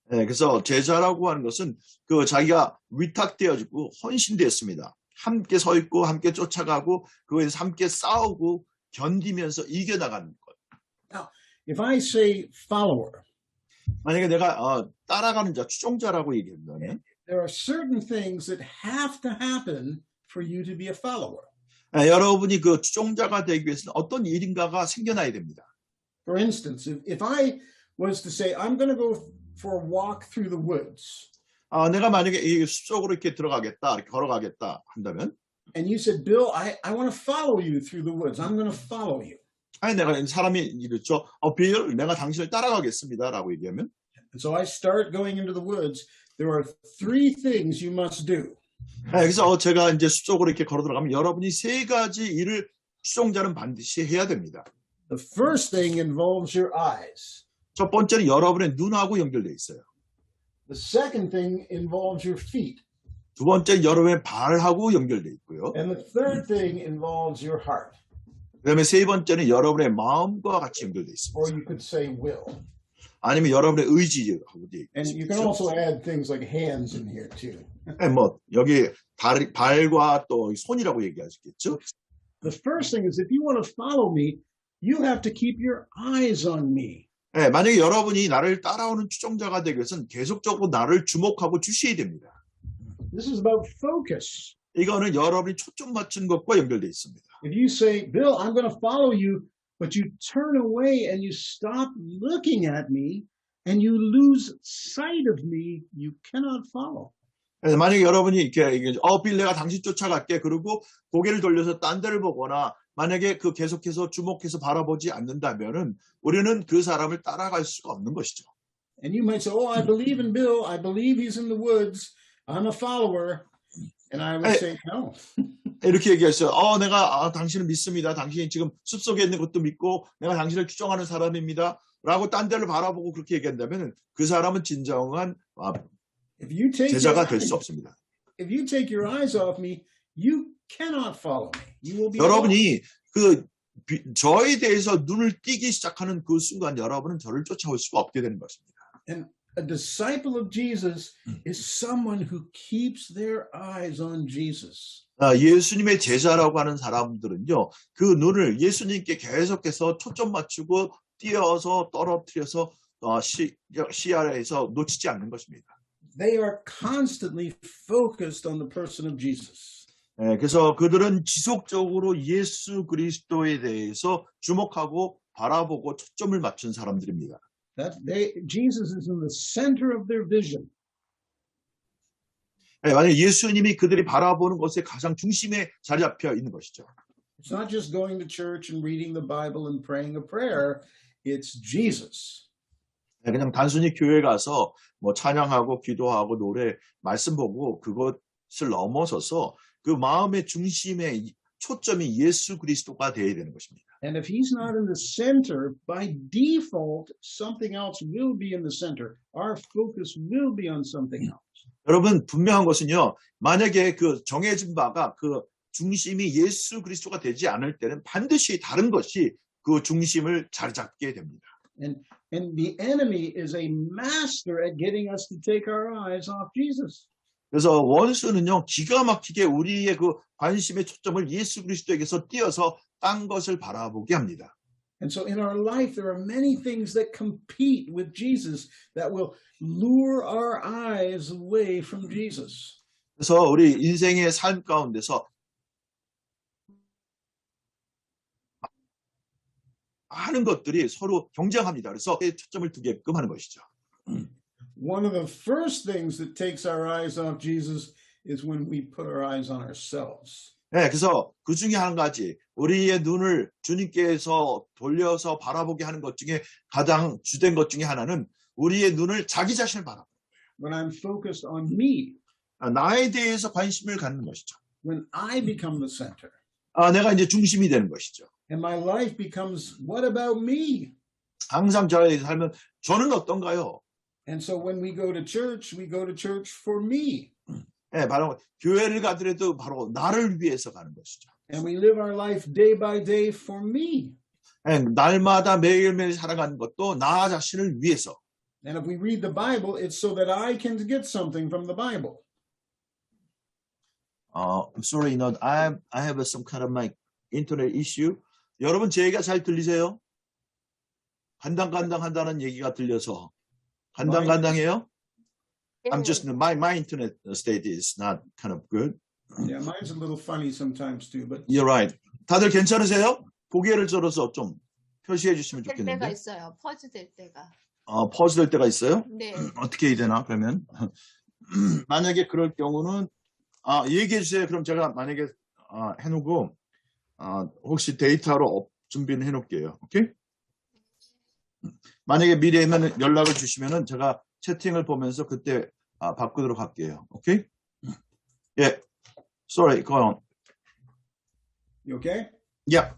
네, 그래서 제자라고 하는 것은 그 자기가 위탁되어지고 헌신되었습니다. 함께 서 있고 함께 쫓아가고 그거에서 함께 싸우고 견디면서 이겨나가는 것. Now, if I say follower, 만약에 내가 따라가는 자, 추종자라고 얘기한다면 there are certain things that have to happen for you to be a follower. 여러분이 그 추종자가 되기 위해서는 어떤 일인가가 생겨나야 됩니다. For instance, if I was to say, I'm going to go for a walk through the woods. 내가 만약에 이 숲속으로 이렇게 들어가겠다, 이렇게 걸어가겠다 한다면, and you said, Bill, I want to follow you through the woods. I'm going to follow you. 아니 내가 사람이 이랬죠. 빌, 내가 당신을 따라가겠습니다라고 얘기하면, and so I start going into the woods. There are 3 things you must do. 그래서 제가 이제 숲속으로 이렇게 걸어 들어가면 여러분이 3가지 일을 추종자는 반드시 해야 됩니다. The first thing involves your eyes. 첫 번째는 여러분의 눈하고 연결되어 있어요. The second thing involves your feet. 두 번째는 여러분의 발하고 연결되어 있고요. And the third thing involves your heart. 그다음에 세 번째는 여러분의 마음과 같이 연결되어 있습니다. Or you could say will. 아니면 여러분의 의지하고 And you can also add things like hands in here too. 뭐 여기 발과 또 손이라고 얘기할 수 있겠죠. The first thing is if you want to follow me, you have to keep your eyes on me. 네, 만약에 여러분이 나를 따라오는 추종자가 되기 위해서는 계속적으로 나를 주목하고 주시해야 됩니다. This is about focus. 이거는 여러분이 초점 맞춘 것과 연결되어 있습니다. If you say, Bill, I'm going to follow you, but you turn away and you stop looking at me and you lose sight of me, you cannot follow. 그래서 만약에 여러분이 이렇게 빌 내가 당신 쫓아갈게 그러고 고개를 돌려서 딴 데를 보거나 만약에 그 계속해서 주목해서 바라보지 않는다면은 우리는 그 사람을 따라갈 수가 없는 것이죠. And you might say, oh, I believe in Bill. I believe he's in the woods. I'm a follower. And I would say, no. 이렇게 얘기했어요. 내가 당신을 믿습니다. 당신이 지금 숲속에 있는 것도 믿고 내가 당신을 추종하는 사람입니다. 라고 딴 데를 바라보고 그렇게 얘기한다면 그 사람은 진정한 제자가 될 수 없습니다. If you take your eyes off me, you cannot follow me. You will be 여러분이 저에 대해서 눈을 띄기 시작하는 그 순간 여러분은 저를 쫓아올 수가 없게 되는 것입니다. And a disciple of Jesus is someone who keeps their eyes on Jesus. 예수님의 제자라고 하는 사람들은요, 그 눈을 예수님께 계속해서 초점 맞추고 띄어서 떨어뜨려서 시야에서 놓치지 않는 것입니다. They are constantly focused on the person of Jesus. 그래서 그들은 지속적으로 예수 그리스도에 대해서 주목하고 바라보고 초점을 맞춘 사람들입니다. Jesus is in the center of their vision. 만약 예수님이 그들이 바라보는 것의 가장 중심에 자리 잡혀 있는 것이죠. It's not just going to church and reading the Bible and praying a prayer. It's Jesus. 그냥 단순히 교회 가서 뭐 찬양하고 기도하고 노래 말씀 보고 그것을 넘어서서 그 마음의 중심에 초점이 예수 그리스도가 되어야 되는 것입니다. And if he's not in the center, by default, something else will be in the center. Our focus will be on something else. 여러분 분명한 것은요. 만약에 그 정해진 바가 그 중심이 예수 그리스도가 되지 않을 때는 반드시 다른 것이 그 중심을 자리 잡게 됩니다. And the enemy is a master at getting us to take our eyes off Jesus. 그래서 원수는요, 기가 막히게 우리의 그 관심의 초점을 예수 그리스도에게서 띄어서 딴 것을 바라보게 합니다. And so in our life, there are many things that compete with Jesus that will lure our eyes away from Jesus. 그래서 우리 인생의 삶 가운데서 많은 것들이 서로 경쟁합니다. 그래서 초점을 두게끔 하는 것이죠. One of the first things that takes our eyes off Jesus is when we put our eyes on ourselves. 네, 그래서 그 중에 한 가지, 우리의 눈을 주님께서 돌려서 바라보게 하는 것 중에 가장 주된 것 중에 하나는 우리의 눈을 자기 자신을 바라보는 거예요. When I'm focused on me. 나에 대해서 관심을 갖는 것이죠. When I become the center. 내가 이제 중심이 되는 것이죠. And my life becomes, what about me? 항상 저의 삶은 저는 어떤가요? And so when we go to church for me. 네, 바로 교회를 가더라도 바로 나를 위해서 가는 것이죠. And we live our life day by day for me. 네, 날마다 매일매일 살아가는 것도 나 자신을 위해서. And if we read the Bible, it's so that I can get something from the Bible. I'm sorry, I have some kind of my internet issue. 여러분 제 얘기가 잘 들리세요? 간당간당 한다는 얘기가 들려서 간당간당해요? I'm just my internet state is not kind of good. Yeah, mine's a little funny sometimes too, but You're right. 다들 괜찮으세요? 고개를 들어서 좀 표시해 주시면 될 좋겠는데. 때가 있어요. 퍼즈 될 때가. 퍼즈 될 때가 있어요? 네. 어떻게 해야 되나 그러면? 만약에 그럴 경우는 얘기해 주세요. 그럼 제가 만약에 해놓고 혹시 데이터로 준비는 해놓을게요. 오케이? 만약에 미래에는 연락을 주시면은 제가 채팅을 보면서 그때 바꾸도록 할게요. 오케이? Yeah. Sorry, go on. you okay? Yeah.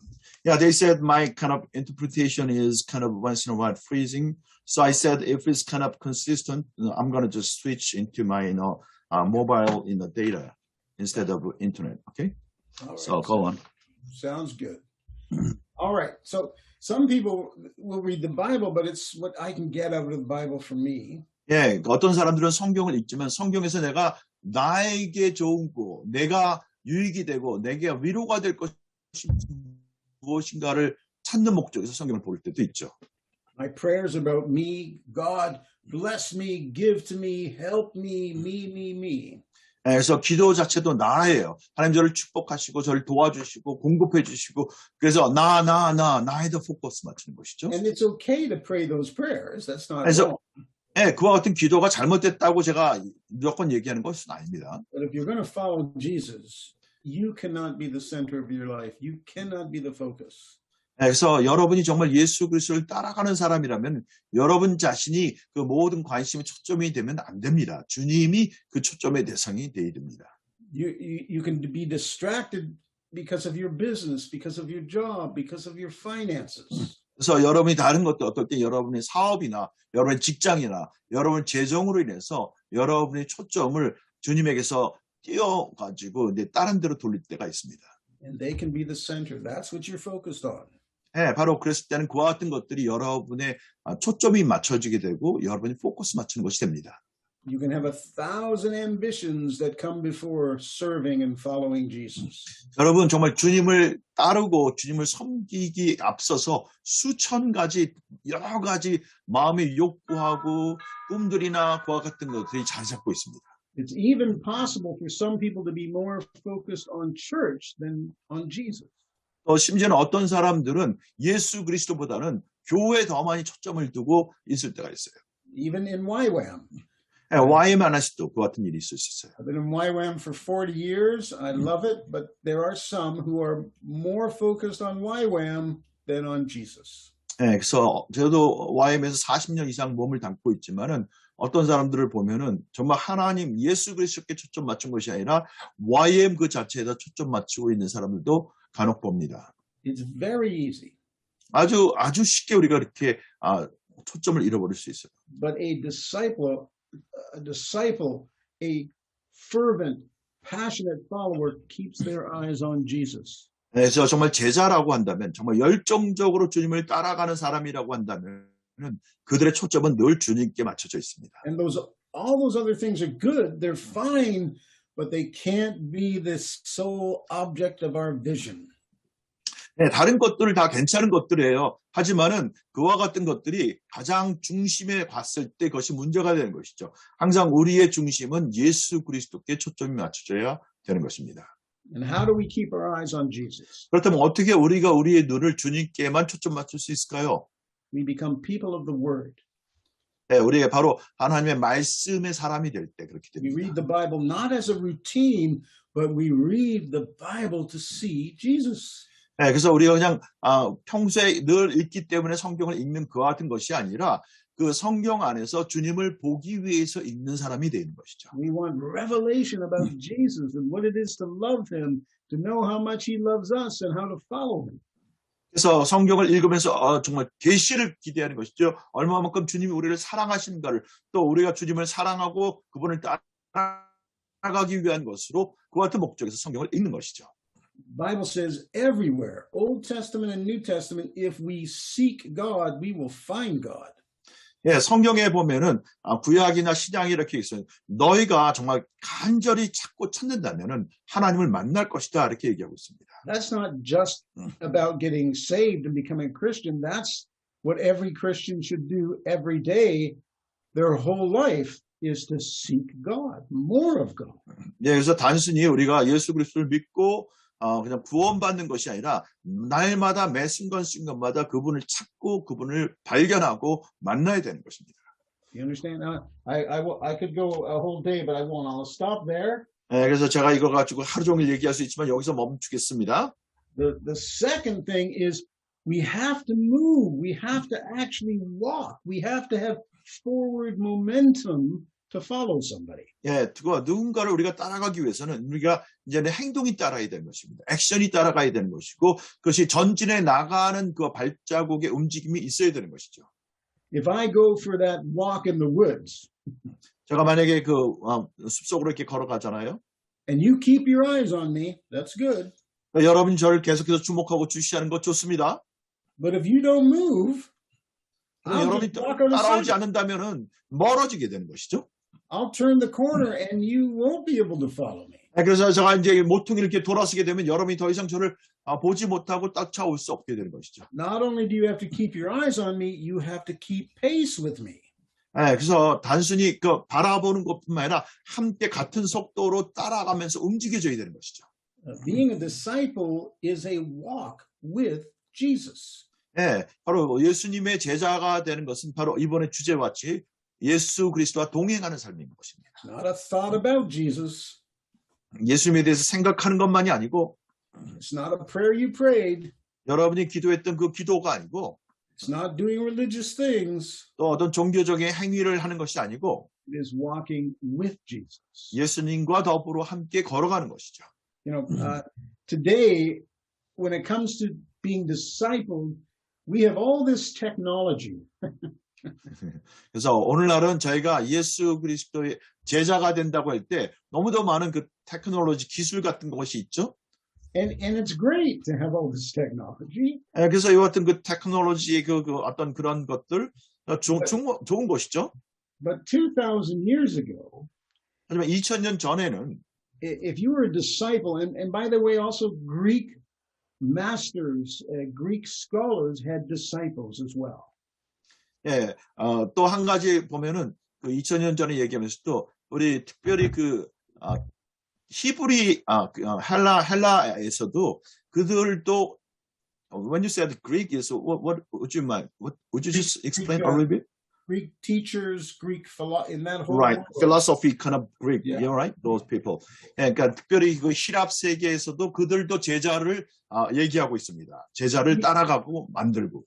Yeah, they said my kind of interpretation is kind of once in a while freezing. So I said if it's kind of consistent, I'm going to just switch into my mobile data instead of internet. Okay? All right. So go on. Sounds good. All All right. So some people will read the Bible, but it's what I can get out of the Bible for me. 예, 어떤 사람들은 성경을 읽지만 성경에서 내가 나에게 좋은 거, 내가 유익이 되고 내게 위로가 될 것이 무엇인가를 찾는 목적에서 성경을 볼 때도 있죠. My prayers about me, God bless me, give to me, help me, me. 그래서 기도 자체도 나예요. 하나님 저를 축복하시고 저를 도와주시고 공급해 주시고 그래서 나에다 포커스 맞추는 것이죠. And it's okay to pray those prayers. That's not 그래서 wrong. 예, 그와 같은 기도가 잘못됐다고 제가 무조건 얘기하는 것은 아닙니다. But if you're going to follow Jesus, you cannot be the center of your life. You cannot be the focus. 그래서 여러분이 정말 예수 그리스도를 따라가는 사람이라면 여러분 자신이 그 모든 관심의 초점이 되면 안 됩니다. 주님이 그 초점의 대상이 되어야 됩니다. You can be distracted because of your business, because of your job, because of your finances. 그래서 여러분이 다른 것도 어떨 때 여러분의 사업이나 여러분의 직장이나 여러분 재정으로 인해서 여러분의 초점을 주님에게서 띄어가지고 이제 다른 데로 돌릴 때가 있습니다. And they can be the center. That's what you're focused on. 네, 바로 그랬을 때는 그와 같은 것들이 여러분의 초점이 맞춰지게 되고 여러분이 포커스 맞추는 것이 됩니다. You can have 1,000 ambitions that come before serving and following Jesus. 여러분 정말 주님을 따르고 주님을 섬기기 앞서서 수천 가지 여러 가지 마음의 욕구하고 꿈들이나 그와 같은 것들이 자리 잡고 있습니다. It's even possible for some people to be more focused on church than on Jesus. 또 심지어는 어떤 사람들은 예수 그리스도보다는 교회에 더 많이 초점을 두고 있을 때가 있어요. Even in YWAM. 네, YM 하나씩도 그 같은 일이 있을 수 있어요. I've been in YWAM for 40 years. I love it, but there are some who are more focused on YWAM than on Jesus. 네, 그래서 저도 YM에서 40년 이상 몸을 담고 있지만은 어떤 사람들을 보면은 정말 하나님 예수 그리스도께 초점 맞춘 것이 아니라 YM 그 자체에다 초점 맞추고 있는 사람들도 간혹 봅니다. It's very easy. 아주 쉽게 우리가 이렇게 초점을 잃어버릴 수 있어요. But a disciple, a fervent, passionate follower keeps their eyes on Jesus. 그래서 정말 제자라고 한다면 정말 열정적으로 주님을 따라가는 사람이라고 한다면 그들의 초점은 늘 주님께 맞춰져 있습니다. And all those other things are good. They're fine, but they can't be the sole object of our vision. 네, 다른 것들을 다 괜찮은 것들이에요. 하지만은 그와 같은 것들이 가장 중심에 봤을 때 그것이 문제가 되는 것이죠. 항상 우리의 중심은 예수 그리스도께 초점이 맞춰져야 되는 것입니다. And how do we keep our eyes on Jesus? 그렇다면 어떻게 우리가 우리의 눈을 주님께만 초점 맞출 수 있을까요? We become people of the Word. 네, 우리가 바로 하나님의 말씀의 사람이 될 때 그렇게 We 됩니다. read the Bible not as a routine, but we read the Bible to see Jesus. 네, 그래서 우리가 그냥 평소에 늘 읽기 때문에 성경을 읽는 그와 같은 것이 아니라 그 성경 안에서 주님을 보기 위해서 읽는 사람이 되는 것이죠. We want revelation about Jesus and what it is to love him, to know how much he loves us and how to follow him. 그래서 성경을 읽으면서 정말 계시를 기대하는 것이죠. 얼마만큼 주님이 우리를 사랑하시는가를 또 우리가 주님을 사랑하고 그분을 따라가기 위한 것으로 그와 같은 목적에서 성경을 읽는 것이죠. The Bible says everywhere, Old Testament and New Testament, if we seek God, we will find God. 예, 성경에 보면은 구약이나 신약이 이렇게 있어요. 너희가 정말 간절히 찾는다면은 하나님을 만날 것이다 이렇게 얘기하고 있습니다. That's not just about getting saved and becoming a Christian. That's what every Christian should do every day. Their whole life is to seek God, more of God. 예, 그래서 단순히 우리가 예수 그리스도를 믿고 그냥 구원받는 것이 아니라 날마다 매 순간순간마다 그분을 찾고 그분을 발견하고 만나야 되는 것입니다. You understand? I could go a whole day, but I won't. I'll stop there. 예, 그래서 제가 이거 가지고 하루 종일 얘기할 수 있지만 여기서 멈추겠습니다. The second thing is we have to move. We have to actually walk. We have to have forward momentum to follow somebody. 예, 누군가를 우리가 따라가기 위해서는 우리가 이제는 행동이 따라야 되는 것입니다. 액션이 따라가야 되는 것이고 그것이 전진해 나가는 그 발자국의 움직임이 있어야 되는 것이죠. If I go for that walk in the woods, 제가 만약에 그 숲속으로 이렇게 걸어가잖아요. and you keep your eyes on me, that's good. 여러분이 저를 계속해서 주목하고 주시하는 것 좋습니다. But if you don't move, 그래서 I'll 여러분이 just walk on the 따라오지 side. 않는다면은 멀어지게 되는 것이죠. I'll turn the corner and you won't be able to follow me. 그래서 제가 이제 모퉁이 이렇게 돌아서게 되면 여러분이 더 이상 저를 보지 못하고 쫓아올 수 없게 되는 것이죠. Not only do you have to keep your eyes on me, you have to keep pace with me. 그래서 단순히 그 바라보는 것뿐만 아니라 함께 같은 속도로 따라가면서 움직여줘야 되는 것이죠. Being a disciple is a walk with Jesus. 바로 예수님의 제자가 되는 것은 바로 이번에 주제와 같이 예수 그리스도와 동행하는 삶인 것입니다. It's not a thought about Jesus. 예수님에 대해서 생각하는 것만이 아니고 It's not a prayer you prayed. 여러분이 기도했던 그 기도가 아니고 It's not doing religious things. 또 어떤 종교적인 행위를 하는 것이 아니고 It is walking with Jesus. 예수님과 더불어 함께 걸어가는 것이죠. You know, today, when it comes to being discipled, we have all this technology. 그래서 오늘날은 저희가 예수 그리스도의 제자가 된다고 할 때 너무도 많은 그 테크놀로지 기술 같은 것이 있죠. And it's great to have all this technology. 그래서 이와 같은 그 테크놀로지의 그 어떤 그런 것들 좋은 것이죠. But 2,000 years ago, 하지만 2000년 전에는 if you were a disciple, and by the way, also Greek masters, Greek scholars had disciples as well. 또 한 가지 보면은 그 2000년 전에 얘기하면서 또 우리 특별히 그 히브리 헬라에서도 그들도 when you said Greek is what would you mind? What would you just explain a little bit? Greek teachers, Greek in that whole Right, world. philosophy kind of Greek, Yeah. you're right, those people. 그러니까 특별히 그 히랍 세계에서도 그들도 제자를 얘기하고 있습니다. 제자를 따라가고 만들고.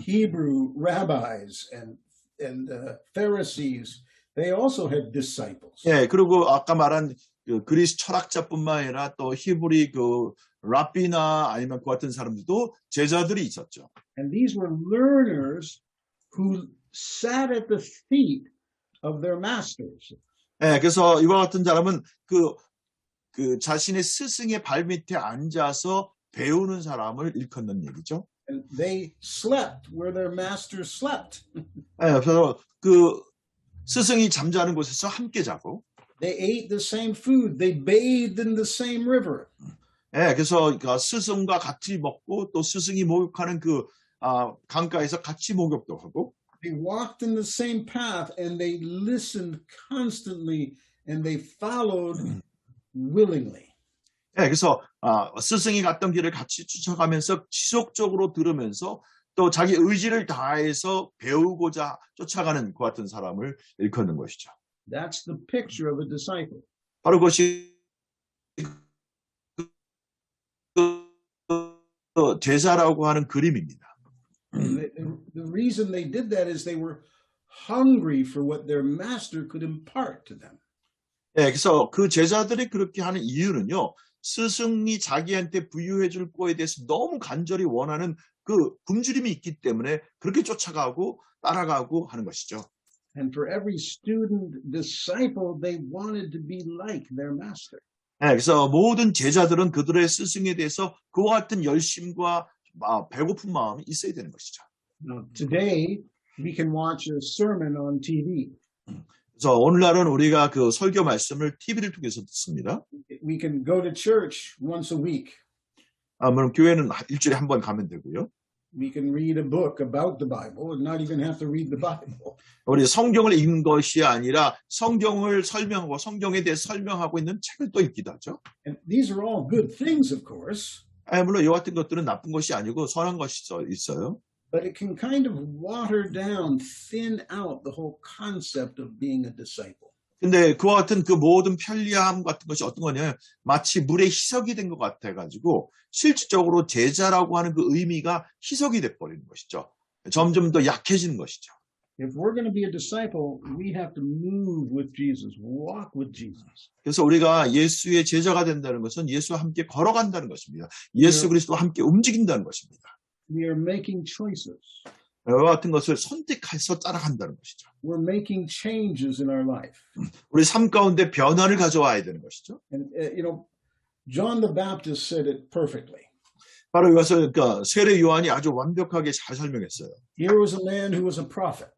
Hebrew rabbis and Pharisees, they also had disciples. 그리고 아까 말한 그 그리스 철학자뿐만 아니라 또 히브리 그 랍비나 아니면 그 같은 사람들도 제자들이 있었죠. And these were learners who sat at the feet of their masters. 그래서 이와 같은 사람은 그 자신의 스승의 발밑에 앉아서 배우는 사람을 일컫는 얘기죠. And they slept where their masters slept. 그래서 그 스승이 잠자는 곳에서 함께 자고. They ate the same food. They bathed in the same river. 그래서 스승과 같이 먹고 또 스승이 목욕하는 그 강가에서 같이 목욕도 하고. They walked in the same path and they listened constantly and they followed willingly. 그래서 스승이 갔던 길을 같이 쫓아가면서 지속적으로 들으면서 또 자기 의지를 다해서 배우고자 쫓아가는 그 같은 사람을 일컫는 것이죠. That's the picture of a disciple. 바로 그것이 제자라고 하는 그림입니다. The reason they did that is they were hungry for what their master could impart to them. 그래서 그 제자들이 그렇게 하는 이유는요. 스승이 자기한테 부유해 줄 거에 대해서 너무 간절히 원하는 그 굶주림이 있기 때문에 그렇게 쫓아가고 따라가고 하는 것이죠. And for every student, disciple, they wanted to be like their master. 그래서 모든 제자들은 그들의 스승에 대해서 그와 같은 열심과 배고픈 마음이 있어야 되는 것이죠. Now, today, we can watch a sermon on TV. 그래서 오늘날은 우리가 그 설교 말씀을 TV를 통해서 듣습니다. We can go to church once a week. 물론 교회는 일주일에 한 번 가면 되고요. We can read a book about the Bible and not even have to read the Bible. 우리 성경을 읽는 것이 아니라 성경을 설명하고 성경에 대해 설명하고 있는 책을 또 읽기도 하죠. And these are all good things, of course. 물론 이와 같은 것들은 나쁜 것이 아니고 선한 것이 있어요. But it can kind of water down, thin out the whole concept of being a disciple. 근데 그와 같은 그 모든 편리함 같은 것이 어떤 거냐면 마치 물에 희석이 된 것 같아가지고 실질적으로 제자라고 하는 그 의미가 희석이 돼버리는 것이죠. 점점 더 약해지는 것이죠. If we're going to be a disciple, we have to move with Jesus, walk with Jesus. 그래서 우리가 예수의 제자가 된다는 것은 예수와 함께 걸어간다는 것입니다. 예수 그리스도와 함께 움직인다는 것입니다. We are making choices. 이와 같은 것을 선택해서 따라간다는 것이죠. We're making changes in our life. 우리 삶 가운데 변화를 가져와야 되는 것이죠. And, John the Baptist said it perfectly. 바로 이것을 그러니까 세례 요한이 아주 완벽하게 잘 설명했어요. Here was a man who was a prophet.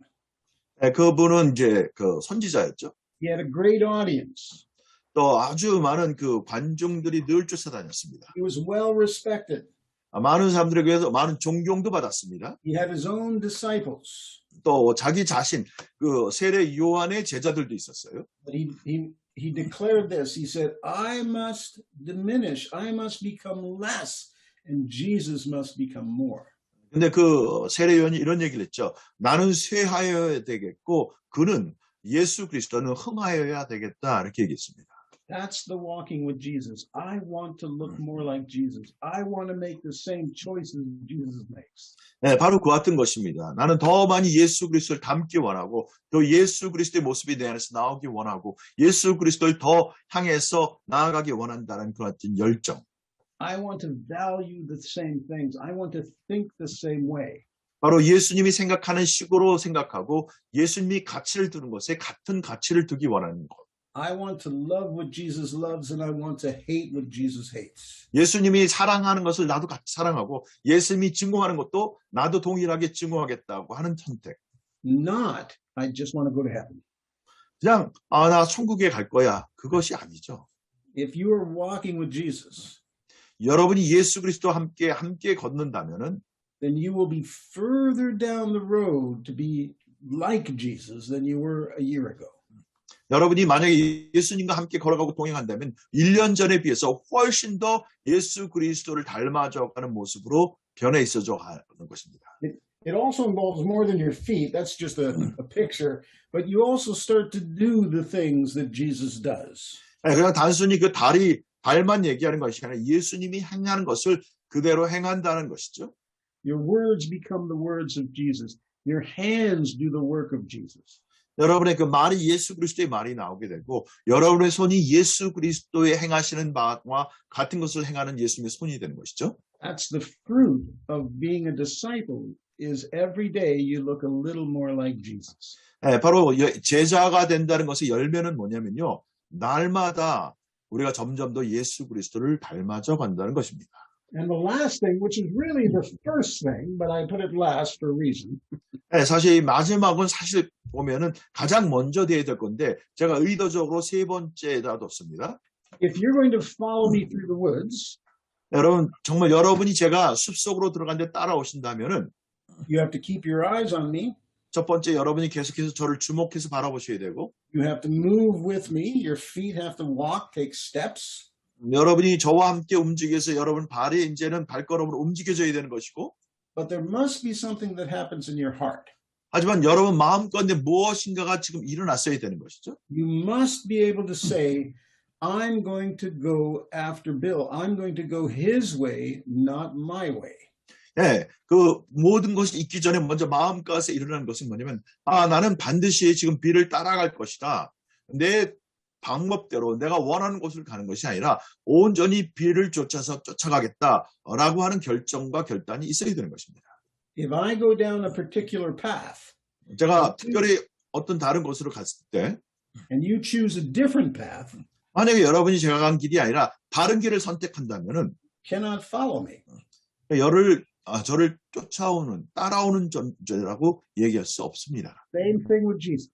그분은 이제 그 선지자였죠. He had a great audience. 또 아주 많은 그 관중들이 늘 쫓아다녔습니다. He was well respected. 많은 사람들에게서 많은 존경도 받았습니다. He had his own disciples. 또 자기 자신 그 세례 요한의 제자들도 있었어요. But he declared this. He said, I must diminish. I must become less. And Jesus must become more. 근데 그 세례 요한이 이런 얘기를 했죠. 나는 쇠하여야 되겠고 그는 예수 그리스도는 흥하여야 되겠다. 이렇게 얘기했습니다. That's the walking with Jesus. I want to look more like Jesus. I want to make the same choices Jesus makes. 네, 바로 그 같은 것입니다. 나는 더 많이 예수 그리스도를 닮기 원하고 또 예수 그리스도의 모습이 내 안에서 나오기 원하고 예수 그리스도를 더 향해서 나아가기 원한다는 그런 열정. I want to value the same things. I want to think the same way. 바로 예수님이 생각하는 식으로 생각하고 예수님이 가치를 두는 것에 같은 가치를 두기 원하는 것. I want to love what Jesus loves and I want to hate what Jesus hates. 예수님이 사랑하는 것을 나도 같이 사랑하고 예수님이 증오하는 것도 나도 동일하게 증오하겠다고 하는 선택. Not, I just want to go to heaven. 그냥 나 천국에 갈 거야. 그것이 아니죠. If you are walking with Jesus, 여러분이 예수 그리스도와 함께 걷는다면은 then you will be further down the road to be like Jesus than you were a year ago. 여러분이 만약에 예수님과 함께 걸어가고 동행한다면 1년 전에 비해서 훨씬 더 예수 그리스도를 닮아져가는 모습으로 변해 있어져 가는 것입니다. It also involves more than your feet. That's just a picture. But you also start to do the things that Jesus does. 그냥 단순히 그 발만 얘기하는 것이 아니라 예수님이 행하는 것을 그대로 행한다는 것이죠. Your words become the words of Jesus. Your hands do the work of Jesus. 여러분의 그 말이 예수 그리스도의 말이 나오게 되고 여러분의 손이 예수 그리스도의 행하시는 바와 같은 것을 행하는 예수님의 손이 되는 것이죠. That's the fruit of being a disciple is every day you look a little more like Jesus. 네, 바로 제자가 된다는 것의 열매는 뭐냐면요. 날마다 우리가 점점 더 예수 그리스도를 닮아져 간다는 것입니다. And the last thing, which is really the first thing, but I put it last for a reason. 네, 사실 이 마지막은 사실 보면은 가장 먼저 돼야 될 건데 제가 의도적으로 세 번째에다 뒀습니다. If you're going to follow me through the woods, 여러분 정말 여러분이 제가 숲속으로 들어가는데 따라오신다면은 you have to keep your eyes on me. 첫 번째 여러분이 계속해서 저를 주목해서 바라보셔야 되고 You have to move with me. Your feet have to walk, take steps. 여러분이 저와 함께 움직여서 여러분 발이 이제는 발걸음으로 움직여져야 되는 것이고 But there must be something that happens in your heart. 하지만 여러분 마음가운데 무엇인가가 지금 일어났어야 되는 것이죠. You must be able to say, I'm going to go after Bill. I'm going to go his way, not my way. 네, 그 모든 것이 있기 전에 먼저 마음가에서 일어나는 것은 뭐냐면 나는 반드시 지금 빌을 따라갈 것이다. 내 방법대로 내가 원하는 곳을 가는 것이 아니라 온전히 빌을 쫓아서 쫓아가겠다라고 하는 결정과 결단이 있어야 되는 것입니다. If I go down a particular path 제가 특별히 어떤 다른 곳으로 갔을 때 and you choose a different path, 만약에 여러분이 제가 간 길이 아니라 다른 길을 선택한다면은 cannot follow me. 저를 따라오는 존재라고 얘기할 수 없습니다. Same thing with Jesus.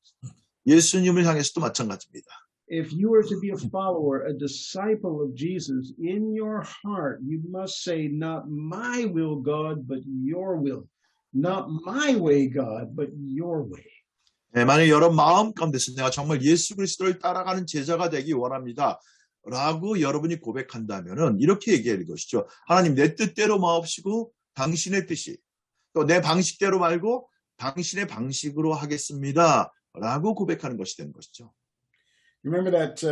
예수님을 향해서도 마찬가지입니다. If you are to be a follower, a disciple of Jesus, in your heart, you must say, not my will, God, but your will. Not my way, God, but your way. 네, 만약 여러분 마음 가운데서 내가 정말 예수 그리스도를 따라가는 제자가 되기 원합니다. 라고 여러분이 고백한다면은 이렇게 얘기할 것이죠. 하나님 내 뜻대로 마옵시고 당신의 뜻이 또 내 방식대로 말고 당신의 방식으로 하겠습니다. 라고 고백하는 것이 되는 것이죠. Remember that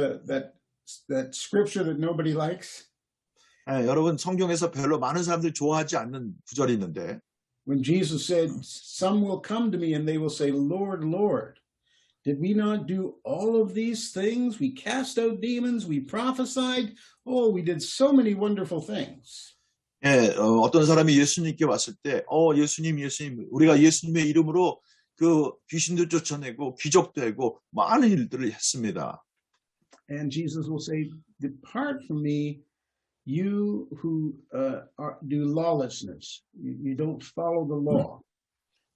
scripture that nobody likes? 네, 여러분 성경에서 별로 많은 사람들이 좋아하지 않는 구절이 있는데 When Jesus said, some will come to me and they will say, Lord, Lord, did we not do all of these things? We cast out demons, we prophesied. Oh, we did so many wonderful things. 예, 어떤 사람이 예수님께 왔을 때, 예수님, 우리가 예수님의 이름으로 그 귀신도 쫓아내고 기적도 하고 많은 일들을 했습니다. And Jesus will say, depart from me, you who do lawlessness, you don't follow the law.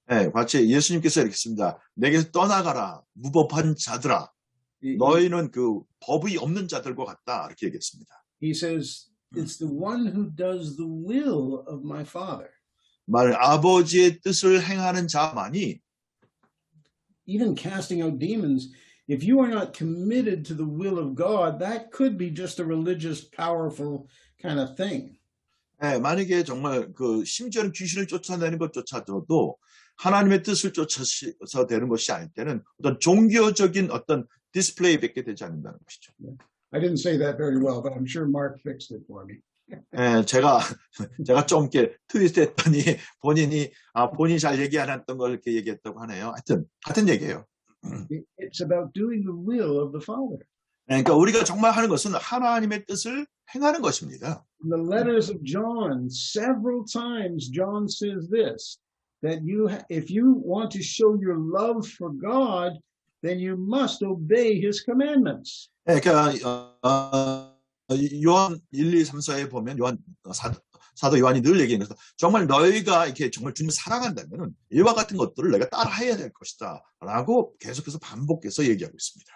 네, 같이 예수님께서 이렇게 했습니다. 내게서 떠나가라, 무법한 자들아. 너희는 그 법이 없는 자들과 같다. 이렇게 얘기했습니다. He says, it's the one who does the will of my Father. 말 아버지의 뜻을 행하는 자만이 Even casting out demons, if you are not committed to the will of God, that could be just a religious, powerful kind of thing. 네, 만약에 정말 그 심지어는 귀신을 쫓아내는 것조차도 하나님의 뜻을 쫓아서 되는 것이 아닐 때는 어떤 종교적인 어떤 디스플레이밖에 되지 않는다는 것이죠. I didn't say that very well, but I'm sure Mark fixed it for me. 예, 제가 좀 이렇게 트위스트했더니 본인이 잘 얘기 안 했던 걸 이렇게 얘기했다고 하네요. 하여튼 같은 얘기예요. It's about doing the will of the Father. 그러니까 우리가 정말 하는 것은 하나님의 뜻을 행하는 것입니다. In the letters of John, several times John says this, that if you want to show your love for God, then you must obey His commandments. 예, 그러니까 요한 1, 2, 3, 4에 보면 사도 요한이 늘 얘기하는 것은 정말 너희가 이렇게 정말 주님을 사랑한다면은 이와 같은 것들을 내가 따라해야 될 것이다라고 계속해서 반복해서 얘기하고 있습니다.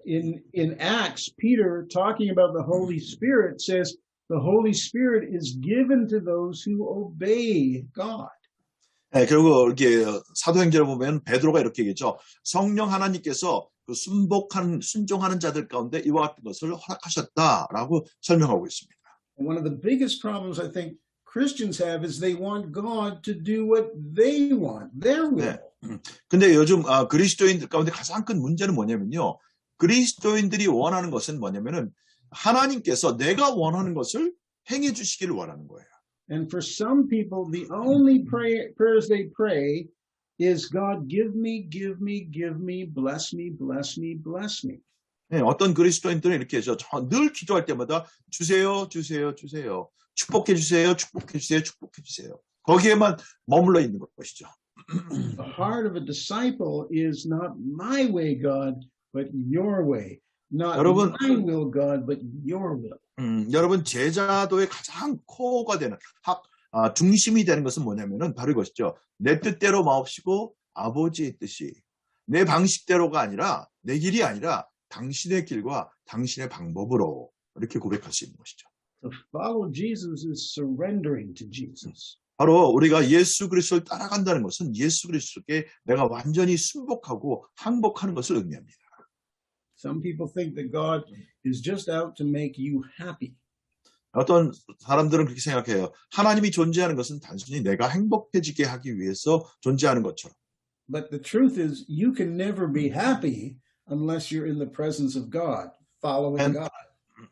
In Acts, Peter, talking about the Holy Spirit, says the Holy Spirit is given to those who obey God. 네, 그리고 이렇게 사도행전을 보면 베드로가 이렇게 얘기했죠. 성령 하나님께서 그 순종하는 자들 가운데 이와 같은 것을 허락하셨다라고 설명하고 있습니다. And one of the biggest problems I think Christians have is they want God to do what they want, their will. 네. 근데 요즘 그리스도인들 가운데 가장 큰 문제는 뭐냐면요. 그리스도인들이 원하는 것은 뭐냐면은 하나님께서 내가 원하는 것을 행해 주시기를 원하는 거예요. And for some people, the only prayers they pray is God, give me, give me, give me, bless me, bless me, bless me. 네, 어떤 그리스도인들은 이렇게 해서 늘 기도할 때마다 주세요, 주세요, 주세요. 축복해 주세요, 축복해 주세요, 축복해 주세요. 거기에만 머물러 있는 것이죠. The heart of a disciple is not my way, God, but your way. Not 여러분, my will, God, but your will. 여러분 제자도의 가장 코어가 되는 중심이 되는 것은 뭐냐면은 바로 이것이죠. 내 뜻대로 마옵시고 아버지의 뜻이 내 방식대로가 아니라 내 길이 아니라 당신의 길과 당신의 방법으로 이렇게 고백할 수 있는 것이죠. To follow Jesus is surrendering to Jesus. 바로 우리가 예수 그리스도를 따라간다는 것은 예수 그리스도께 내가 완전히 순복하고 항복하는 것을 의미합니다. Some people think that God is just out to make you happy. 어떤 사람들은 그렇게 생각해요. 하나님이 존재하는 것은 단순히 내가 행복해지게 하기 위해서 존재하는 것처럼. But the truth is, you can never be happy unless you're in the presence of God, following God.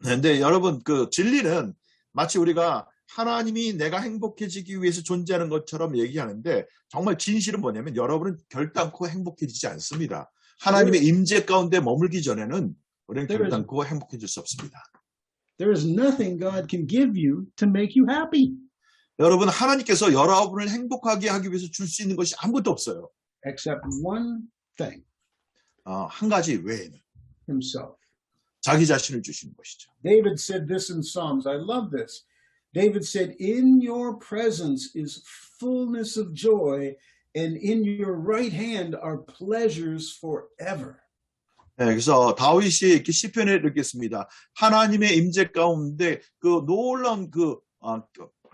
근데 여러분 그 진리는 마치 우리가 하나님이 내가 행복해지기 위해서 존재하는 것처럼 얘기하는데 정말 진실은 뭐냐면 여러분은 결단코 행복해지지 않습니다. 하나님의 임재 가운데 머물기 전에는 우리는 결단코 행복해질 수 없습니다. There is nothing God can give you to make you happy. 여러분 하나님께서 여러분을 행복하게 하기 위해서 줄 수 있는 것이 아무것도 없어요. Except one thing, 한 가지 외에는 Himself. 자기 자신을 주시는 것이죠. David said this in Psalms. I love this. David said, in your presence is fullness of joy, and in your right hand are pleasures forever. 네, 그래서 다윗이 이렇게 시편에 읽겠습니다. 하나님의 임재 가운데 그 놀라운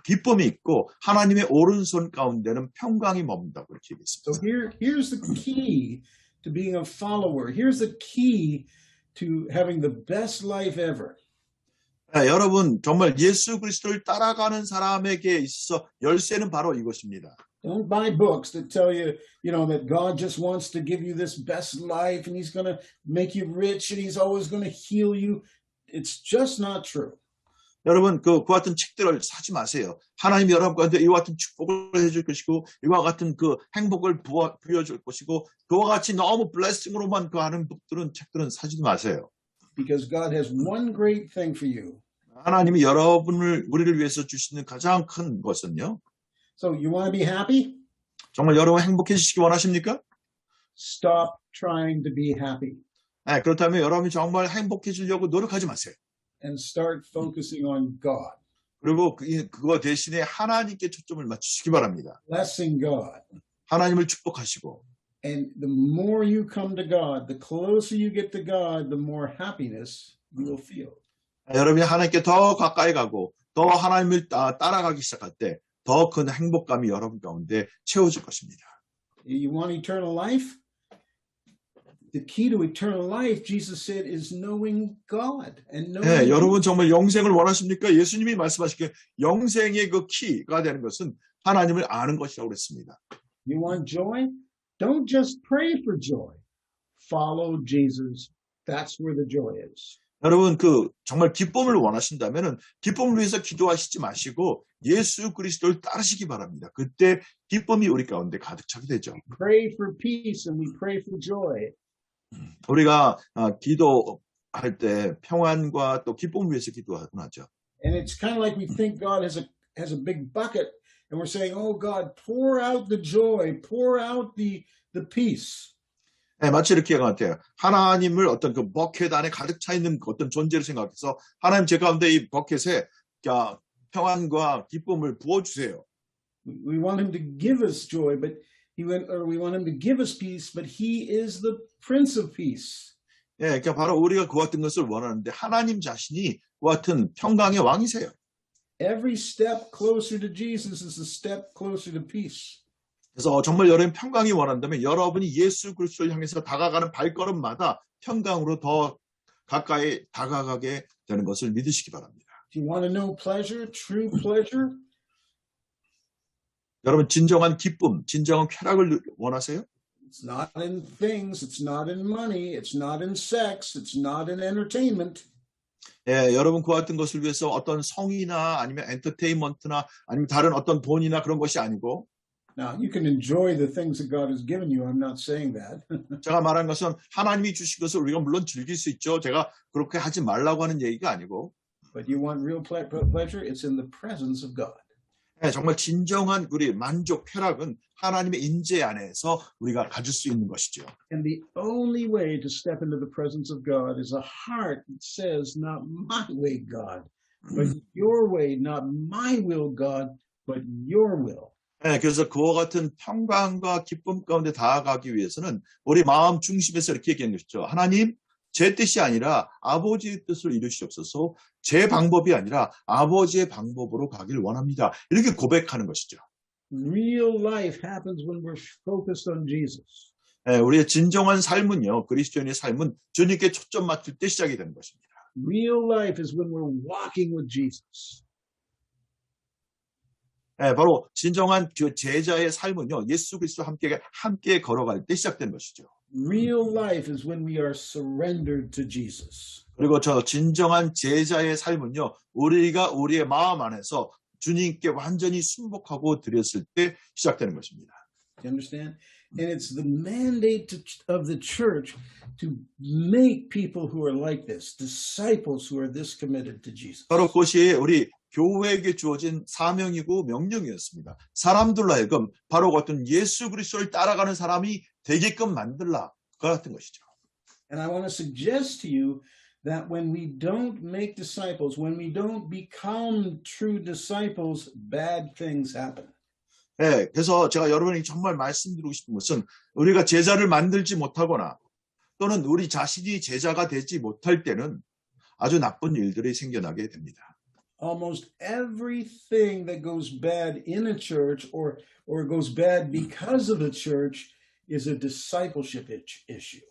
기쁨이 있고 하나님의 오른손 가운데는 평강이 머문다고 이렇게 So 얘기했습니다. here's the key to being a follower. Here's the key to having the best life ever. 네, 여러분 정말 예수 그리스도를 따라가는 사람에게 있어 열쇠는 바로 이것입니다. Don't buy books that tell you, that God just wants to give you this best life and He's going to make you rich and He's always going to heal you. It's just not true. 여러분 그와 같은 책들을 사지 마세요. 하나님이 여러분한테 이와 같은 축복을 해줄 것이고 이와 같은 그 행복을 부여줄 것이고 그와 같이 너무 블레싱으로만 하는 책들은 사지도 마세요. Because God has one great thing for you. 하나님이 우리를 위해서 주시는 가장 큰 것은요. So you want to be happy? 정말 여러분 행복해지시기 원하십니까? Stop trying to be happy. 네, 그렇다면 여러분이 정말 행복해지려고 노력하지 마세요. and start focusing on God, 그리고 그거 대신에 하나님께 초점을 맞추시기 바랍니다. blessing God. 하나님을 축복하시고 And the more you come to God, the closer you get to God, the more happiness you will feel. 여러분이 하나님께 더 가까이 가고 더 하나님을 따라가기 시작할 때 더 큰 행복감이 여러분 가운데 채워질 것입니다. You want eternal life? The key to eternal life, Jesus said, is knowing God and knowing 네, you. 여러분 정말 영생을 원하십니까? 예수님이 말씀하시기에 영생의 그 키가 되는 것은 하나님을 아는 것이라고 그랬습니다. You want joy? Don't just pray for joy. Follow Jesus. That's where the joy is. 여러분 정말 기쁨을 원하신다면은 기쁨을 위해서 기도하시지 마시고 예수 그리스도를 따르시기 바랍니다. 그때 기쁨이 우리 가운데 가득 차게 되죠. Pray for peace and we pray for joy. 우리가 기도할 때 평안과 또 기쁨을 위해서 기도하죠. And it's kind of like we think God has a big bucket and we're saying, "Oh God, pour out the joy, pour out the peace." 네, 마치 이렇게 한 것 같아요. 하나님을 어떤 그 버켓 안에 가득 차 있는 어떤 존재를 생각해서 하나님 제 가운데 이 버켓에 평안과 기쁨을 부어주세요. We want him to give us joy, we want him to give us peace, but he is the Prince of Peace. 예, 그러니까 바로 우리가 그 같은 것을 원하는데 하나님 자신이 그 같은 평강의 왕이세요. Every step closer to Jesus is a step closer to peace. 그래서 정말 여러분 평강이 원한다면 여러분이 예수 그리스도를 향해서 다가가는 발걸음마다 평강으로 더 가까이 다가가게 되는 것을 믿으시기 바랍니다. If you want to know pleasure, true pleasure, 여러분 진정한 기쁨, 진정한 쾌락을 원하세요? it's not in things, it's not in money, it's not in sex, it's not in entertainment. 예, 여러분 그 같은 것을 위해서 어떤 성이나 아니면 엔터테인먼트나 아니면 다른 어떤 돈이나 그런 것이 아니고 Now, you can enjoy the things that God has given you. I'm not saying that. 제가 말한 것은 하나님이 주신 것을 우리가 물론 즐길 수 있죠. 제가 그렇게 하지 말라고 하는 얘기가 아니고 But you want real pleasure? It's in the presence of God. 네, 정말 진정한 우리 만족, 쾌락은 하나님의 임재 안에서 우리가 가질 수 있는 것이죠. And the only way to step into the presence of God is a heart that says, not my way, God, but your way, not my will, God, but your will. 네, 그래서 그와 같은 평강과 기쁨 가운데 다가가기 위해서는 우리 마음 중심에서 이렇게 얘기하는 것이죠. 하나님, 제 뜻이 아니라 아버지의 뜻을 이루시옵소서. 제 방법이 아니라 아버지의 방법으로 가길 원합니다. 이렇게 고백하는 것이죠. Real life happens when we're focused on Jesus. 네, 우리의 진정한 삶은요, 그리스도인의 삶은 주님께 초점 맞출 때 시작이 되는 것입니다. Real life is when we're walking with Jesus. 네, 바로 진정한 제자의 삶은요, 예수 그리스도와 함께 걸어갈 때 시작되는 것이죠. Real life is when we are surrendered to Jesus. 그리고 저 진정한 제자의 삶은요, 우리가 우리의 마음 안에서 주님께 완전히 순복하고 드렸을 때 시작되는 것입니다. You understand? And it's the mandate of the church to make people who are like this, disciples who are this committed to Jesus. 바로 그것이 우리 교회에게 주어진 사명이고 명령이었습니다. 사람들로 하여금 바로 같은 예수 그리스도를 따라가는 사람이 되게끔 만들라. 그 같은 것이죠. And I want to suggest to you that when we don't make disciples, when we don't become true disciples, bad things happen. 네, 그래서 제가 여러분에게 정말 말씀드리고 싶은 것은 우리가 제자를 만들지 못하거나 또는 우리 자신이 제자가 되지 못할 때는 아주 나쁜 일들이 생겨나게 됩니다. Almost everything that goes bad in a church or goes bad because of a church is a discipleship issue.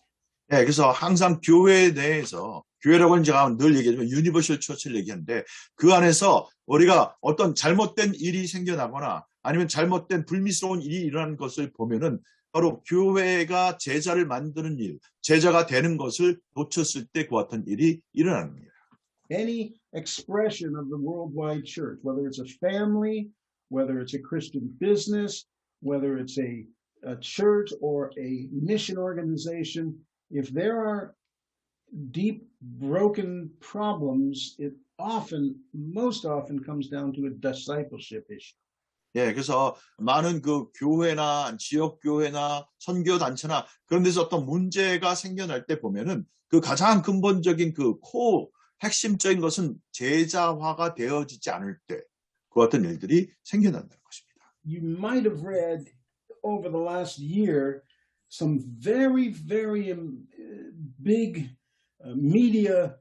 네, 그래서 항상 교회 내에서 교회라고는 제가 늘 얘기하지만 유니버셜 처치를 얘기하는데 그 안에서 우리가 어떤 잘못된 일이 생겨나거나 아니면 잘못된 불미스러운 일이 일어나는 것을 보면은 바로 교회가 제자를 만드는 일, 제자가 되는 것을 놓쳤을 때 그 같은 일이 일어납니다. Any expression of the worldwide church, whether it's a family, whether it's a Christian business, whether it's a church or a mission organization, if there are deep, broken problems, it most often comes down to a discipleship issue. 예, 그래서 많은 그 교회나 지역 교회나 선교 단체나 그런 데서 어떤 문제가 생겨날 때 보면은 그 가장 근본적인 그 핵심적인 것은 제자화가 되어지지 않을 때 그 같은 일들이 생겨난다는 것입니다. You might have read over the last year some very, very big media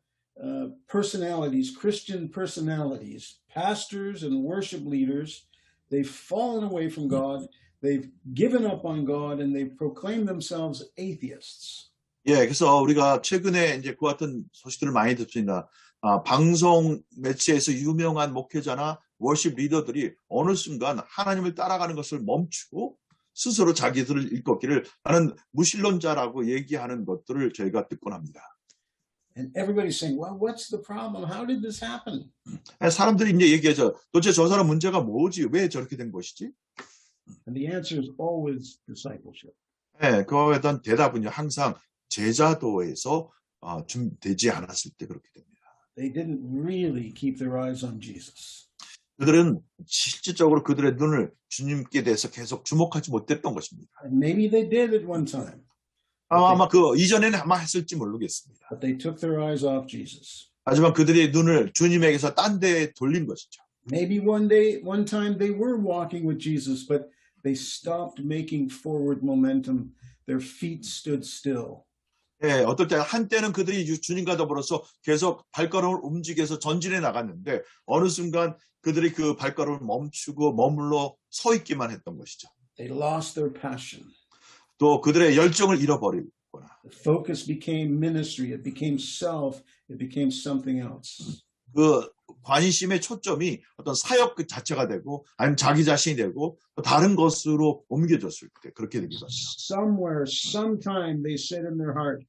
personalities, Christian personalities, pastors and worship leaders. They've fallen away from God. They've given up on God and they've proclaimed themselves atheists. 예, 그래서 우리가 최근에 이제 그 같은 소식들을 많이 듣습니다. 방송 매체에서 유명한 목회자나 워십 리더들이 어느 순간 하나님을 따라가는 것을 멈추고 스스로 자기들을 일컫기를 나는 무신론자라고 얘기하는 것들을 저희가 듣곤 합니다. And everybody's saying, well, what's the problem? How did this happen? 사람들이 이제 얘기하죠. 도대체 저 사람 문제가 뭐지? 왜 저렇게 된 것이지? And the answer is always discipleship. 네, 그거에 대한 대답은요. 항상 제자도에서 되지 않았을 때 그렇게 됩니다. They didn't really keep their eyes on Jesus. 그들은 실질적으로 그들의 눈을 주님께 대해서 계속 주목하지 못했던 것입니다. And maybe they did at one time. 아마 그 이전에는 아마 했을지 모르겠습니다. But they took their eyes off Jesus. 하지만 그들의 눈을 주님에게서 딴 데에 돌린 것이죠. Maybe one time they were walking with Jesus, but they stopped making forward momentum. Their feet stood still. 예, 어떨 때 한때는 그들이 주님과 더불어서 계속 발걸음을 움직여서 전진해 나갔는데 어느 순간 그들이 그 발걸음을 멈추고 머물러 서 있기만 했던 것이죠. They lost their passion. 또 그들의 열정을 잃어버리거나 The focus became ministry. It became self. It became something else. 그 관심의 초점이 어떤 사역 그 자체가 되고 아니면 자기 자신이 되고 또 다른 것으로 옮겨졌을 때 그렇게 되기도 합니다. Somewhere, sometime they said in their heart,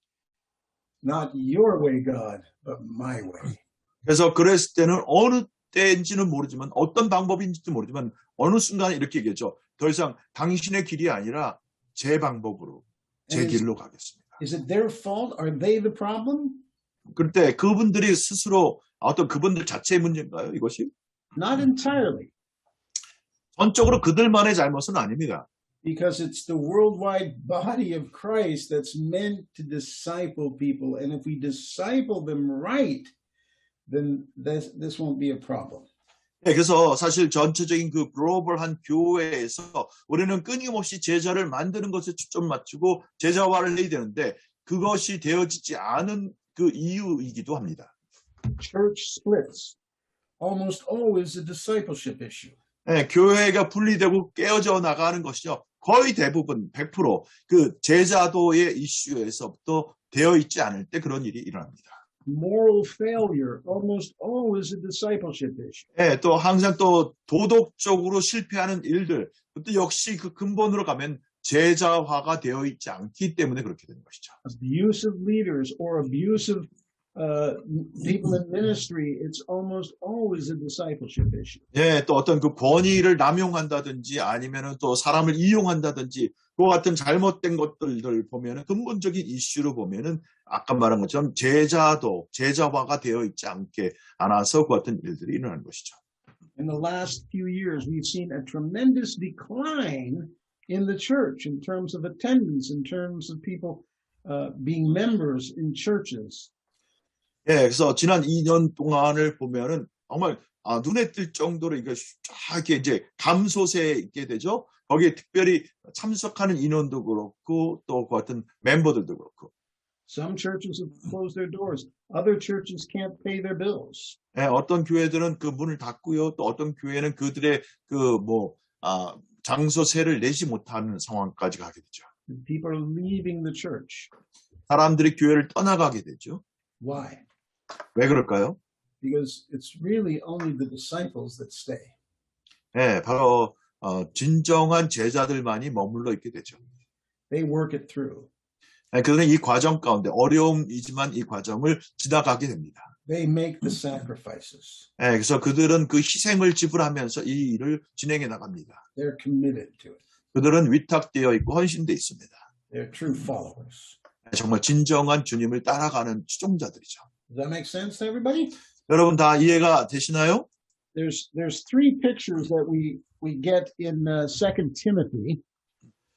not your way, God, but my way. 그래서 그랬을 때는 어느 때인지는 모르지만 어떤 방법인지도 모르지만 어느 순간 이렇게 얘기했죠. 더 이상 당신의 길이 아니라 제 방법으로 제 길로 가겠습니다. Is it their fault? Are they the problem? 그때 그분들이 스스로 어떤 그분들 자체의 문제인가요? 이것이? Not entirely, 전적으로 그들만의 잘못은 아닙니다. because it's the worldwide body of Christ that's meant to disciple people. And if we disciple them right, then this won't be a problem. 네, 그래서 사실 전체적인 그 글로벌한 교회에서 우리는 끊임없이 제자를 만드는 것에 초점 맞추고 제자화를 해야 되는데 그것이 되어지지 않은 그 이유이기도 합니다. Church splits, almost always a discipleship issue. 네, 교회가 분리되고 깨어져 나가는 것이죠. 거의 대부분 100% 그 제자도의 이슈에서부터 되어 있지 않을 때 그런 일이 일어납니다. Moral failure, almost always a discipleship issue. 네, 또 항상 또 도덕적으로 실패하는 일들, 그것도 역시 그 근본으로 가면 제자화가 되어 있지 않기 때문에 그렇게 되는 것이죠. Abusive leaders or abusive people in ministry, it's almost always a discipleship issue. 예, 또 어떤 그 권위를 남용한다든지 아니면은 또 사람을 이용한다든지 그 같은 잘못된 것들을 보면은 근본적인 이슈로 보면은 아까 말한 것처럼 제자화가 되어 있지 않아서 그 같은 일들이 일어나는 것이죠. In the last few years, we've seen a tremendous decline in the church in terms of attendance, in terms of people being members in churches. 예, 그래서 지난 2년 동안을 보면은 정말 눈에 띌 정도로 이게 쫙 이제 감소세에 있게 되죠. 거기에 특별히 참석하는 인원도 그렇고 또 그 같은 멤버들도 그렇고. Some churches have closed their doors. Other churches can't pay their bills. 예, 어떤 교회들은 그 문을 닫고요. 또 어떤 교회는 그들의 장소세를 내지 못하는 상황까지 가게 되죠. People are leaving the church. 사람들이 교회를 떠나가게 되죠. Why? 왜 그럴까요? Because it's really only the disciples that stay. 예, 바로 진정한 제자들만이 머물러 있게 되죠. They work it through. 예, 그들은 이 과정 가운데 어려움이지만 이 과정을 지나가게 됩니다. They make the sacrifices. 예, 그래서 그들은 그 희생을 지불하면서 이 일을 진행해 나갑니다. They're committed to it. 그들은 위탁되어 있고 헌신되어 있습니다. They're true followers. 예, 정말 진정한 주님을 따라가는 추종자들이죠. Does that make sense to everybody? 여러분 다 이해가 되시나요? There's three pictures that we get in 2 Timothy.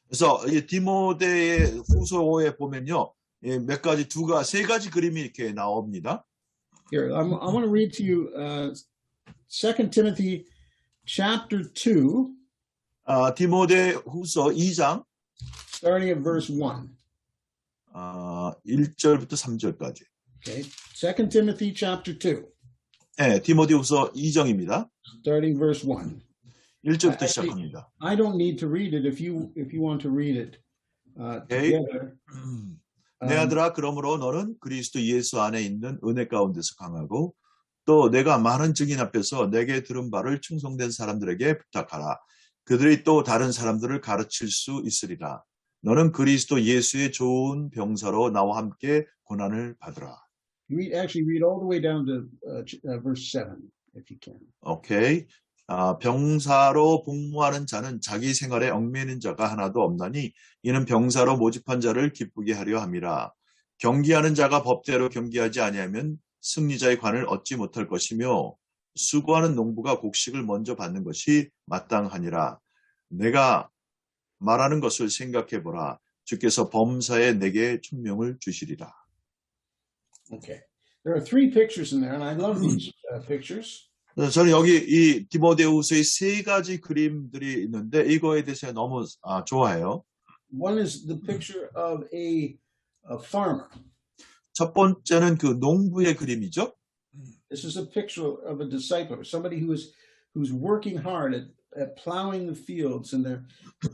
그래서 이 디모데의 후서에 보면요, 세 가지 그림이 이렇게 나옵니다. Here, I want to read to you 2 Timothy chapter 2, 디모데후서 2장 starting at verse 1. 1절부터 3절까지. Okay, 2 Timothy chapter 2, 네, 디모데후서 2장입니다. starting verse 1. 1절부터 Actually, 시작합니다. I don't need to read it if you want to read it Okay. together. 내 아들아, 그러므로 너는 그리스도 예수 안에 있는 은혜 가운데서 강하고 또 내가 많은 증인 앞에서 내게 들은 바를 충성된 사람들에게 부탁하라. 그들이 또 다른 사람들을 가르칠 수 있으리라. 너는 그리스도 예수의 좋은 병사로 나와 함께 고난을 받으라. Actually read all the way down to verse 7, if you can. 오케이. 병사로 복무하는 자는 자기 생활에 얽매이는 자가 하나도 없나니 이는 병사로 모집한 자를 기쁘게 하려 함이라. 경기하는 자가 법대로 경기하지 아니하면 승리자의 관을 얻지 못할 것이며 수고하는 농부가 곡식을 먼저 받는 것이 마땅하니라. 내가 말하는 것을 생각해보라. 주께서 범사에 내게 총명을 주시리라. Okay. There are three pictures in there, and I love these pictures. 저는 여기 이 디모데후서의 세 가지 그림들이 있는데 이거에 대해서 너무 좋아해요. One is the picture of a farmer. 첫 번째는 그 농부의 그림이죠. This is a picture of a discipler, somebody who's working hard at plowing the fields, and they're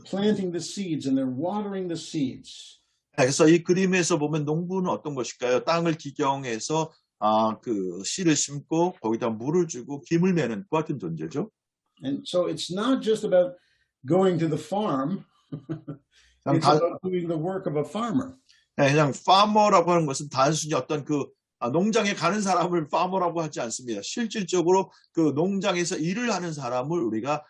planting the seeds, and they're watering the seeds. 그래서 이 그림에서 보면 농부는 어떤 것일까요? 땅을 기경해서 그 씨를 심고 거기다 물을 주고 김을 매는 그 같은 존재죠. And so it's not just about going to the farm. It's about doing the work of a farmer. 그냥 파머라고 하는 것은 단순히 어떤 그 농장에 가는 사람을 파머라고 하지 않습니다. 실질적으로 그 농장에서 일을 하는 사람을 우리가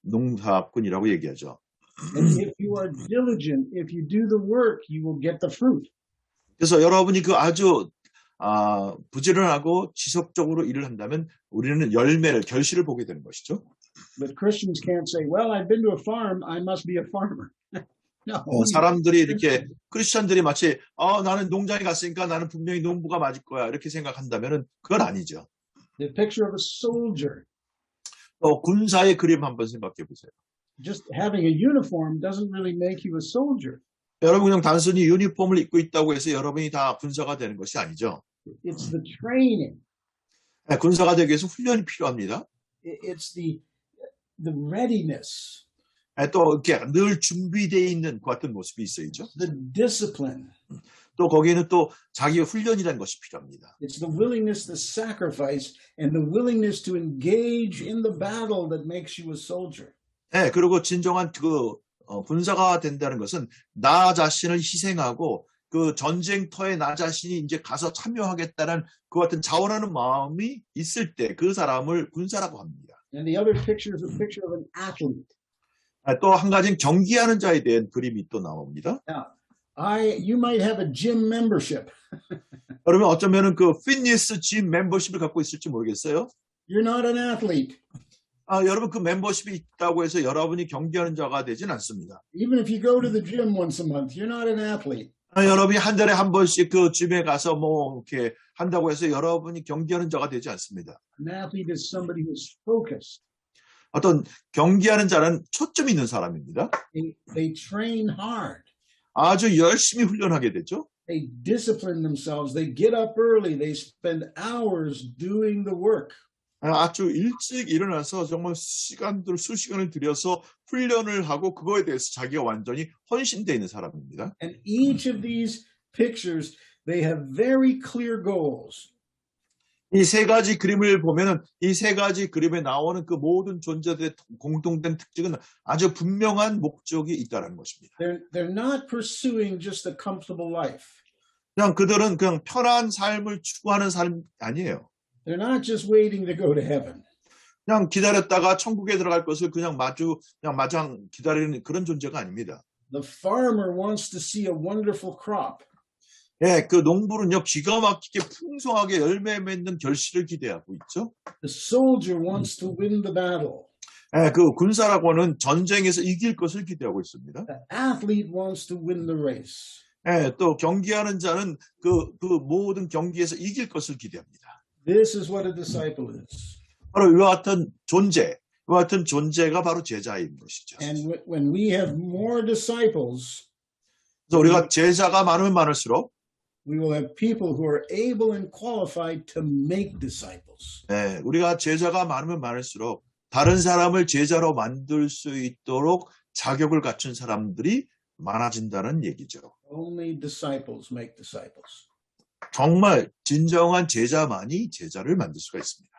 농사꾼이라고 얘기하죠. And if you are diligent, if you do the work, you will get the fruit. 그래서 여러분이 그 아주 부지런하고 지속적으로 일을 한다면 우리는 열매를, 결실을 보게 되는 것이죠. But Christians can't say, well, I've been to a farm, I must be a farmer. No. 사람들이 이렇게 크리스천들이 마치 나는 농장에 갔으니까 나는 분명히 농부가 맞을 거야 이렇게 생각한다면은 그건 아니죠. The picture of a soldier. 군사의 그림 한번 생각해 보세요. Just having a uniform doesn't really make you a soldier. 여러분 그냥 단순히 유니폼을 입고 있다고 해서 여러분이 다 군사가 되는 것이 아니죠. It's the training. 군사가 되기 위해서 훈련이 필요합니다. It's the readiness. 또 이렇게 늘 준비되어 있는 그 같은 모습이 있어야죠. The discipline. 또 거기에는 또 자기의 훈련이라는 것이 필요합니다. It's the willingness to sacrifice and the willingness to engage in the battle that makes you a soldier. 그리고 진정한 그 군사가 된다는 것은 나 자신을 희생하고 그 전쟁터에 나 자신이 이제 가서 참여하겠다는 그 같은 자원하는 마음이 있을 때 그 사람을 군사라고 합니다. And the other picture is a picture of an athlete. 또 한 가지는 경기하는 자에 대한 그림이 또 나옵니다. Now, you might have a gym membership. 그러면 어쩌면은 그 피트니스 짐 멤버십을 갖고 있을지 모르겠어요. You're not an athlete. 여러분 그 멤버십이 있다고 해서 여러분이 경기하는 자가 되진 않습니다. Even if you go to the gym once a month, you're not an athlete. 여러분이 한 달에 한 번씩 그 짐에 가서 뭐 이렇게 한다고 해서 여러분이 경기하는 자가 되지 않습니다. An athlete is somebody who's focused. 어떤 경기하는 자는 초점 있는 사람입니다. They train hard. 아주 열심히 훈련하게 되죠. They discipline themselves. They get up early. They spend hours doing the work. 아주 일찍 일어나서 정말 수시간을 들여서 훈련을 하고 그거에 대해서 자기가 완전히 헌신되어 있는 사람입니다. And each of these pictures, they have very clear goals. 이 세 가지 그림을 보면은 이 세 가지 그림에 나오는 그 모든 존재들의 공통된 특징은 아주 분명한 목적이 있다는 것입니다. They're not pursuing just a comfortable life. 그냥 그들은 그냥 편한 삶을 추구하는 삶이 아니에요. They're not just waiting to go to heaven. 그냥 기다렸다가 천국에 들어갈 것을 그냥 마냥 기다리는 그런 존재가 아닙니다. The farmer wants to see a wonderful crop. 그 농부는요 기가 막히게 풍성하게 열매 맺는 결실을 기대하고 있죠. The soldier wants to win the battle. 그 군사라고는 전쟁에서 이길 것을 기대하고 있습니다. The athlete wants to win the race. 예, 또 경기하는 자는 그 모든 경기에서 이길 것을 기대합니다. This is what a disciple is. 바로 이와 같은 존재가 바로 제자인 것이죠. And when we have more disciples, 그래서 우리가 제자가 많으면 많을수록 we will have people who are able and qualified to make disciples. 예, 우리가 제자가 많으면 많을수록 다른 사람을 제자로 만들 수 있도록 자격을 갖춘 사람들이 많아진다는 얘기죠. Only disciples make disciples. 정말 진정한 제자만이 제자를 만들 수가 있습니다.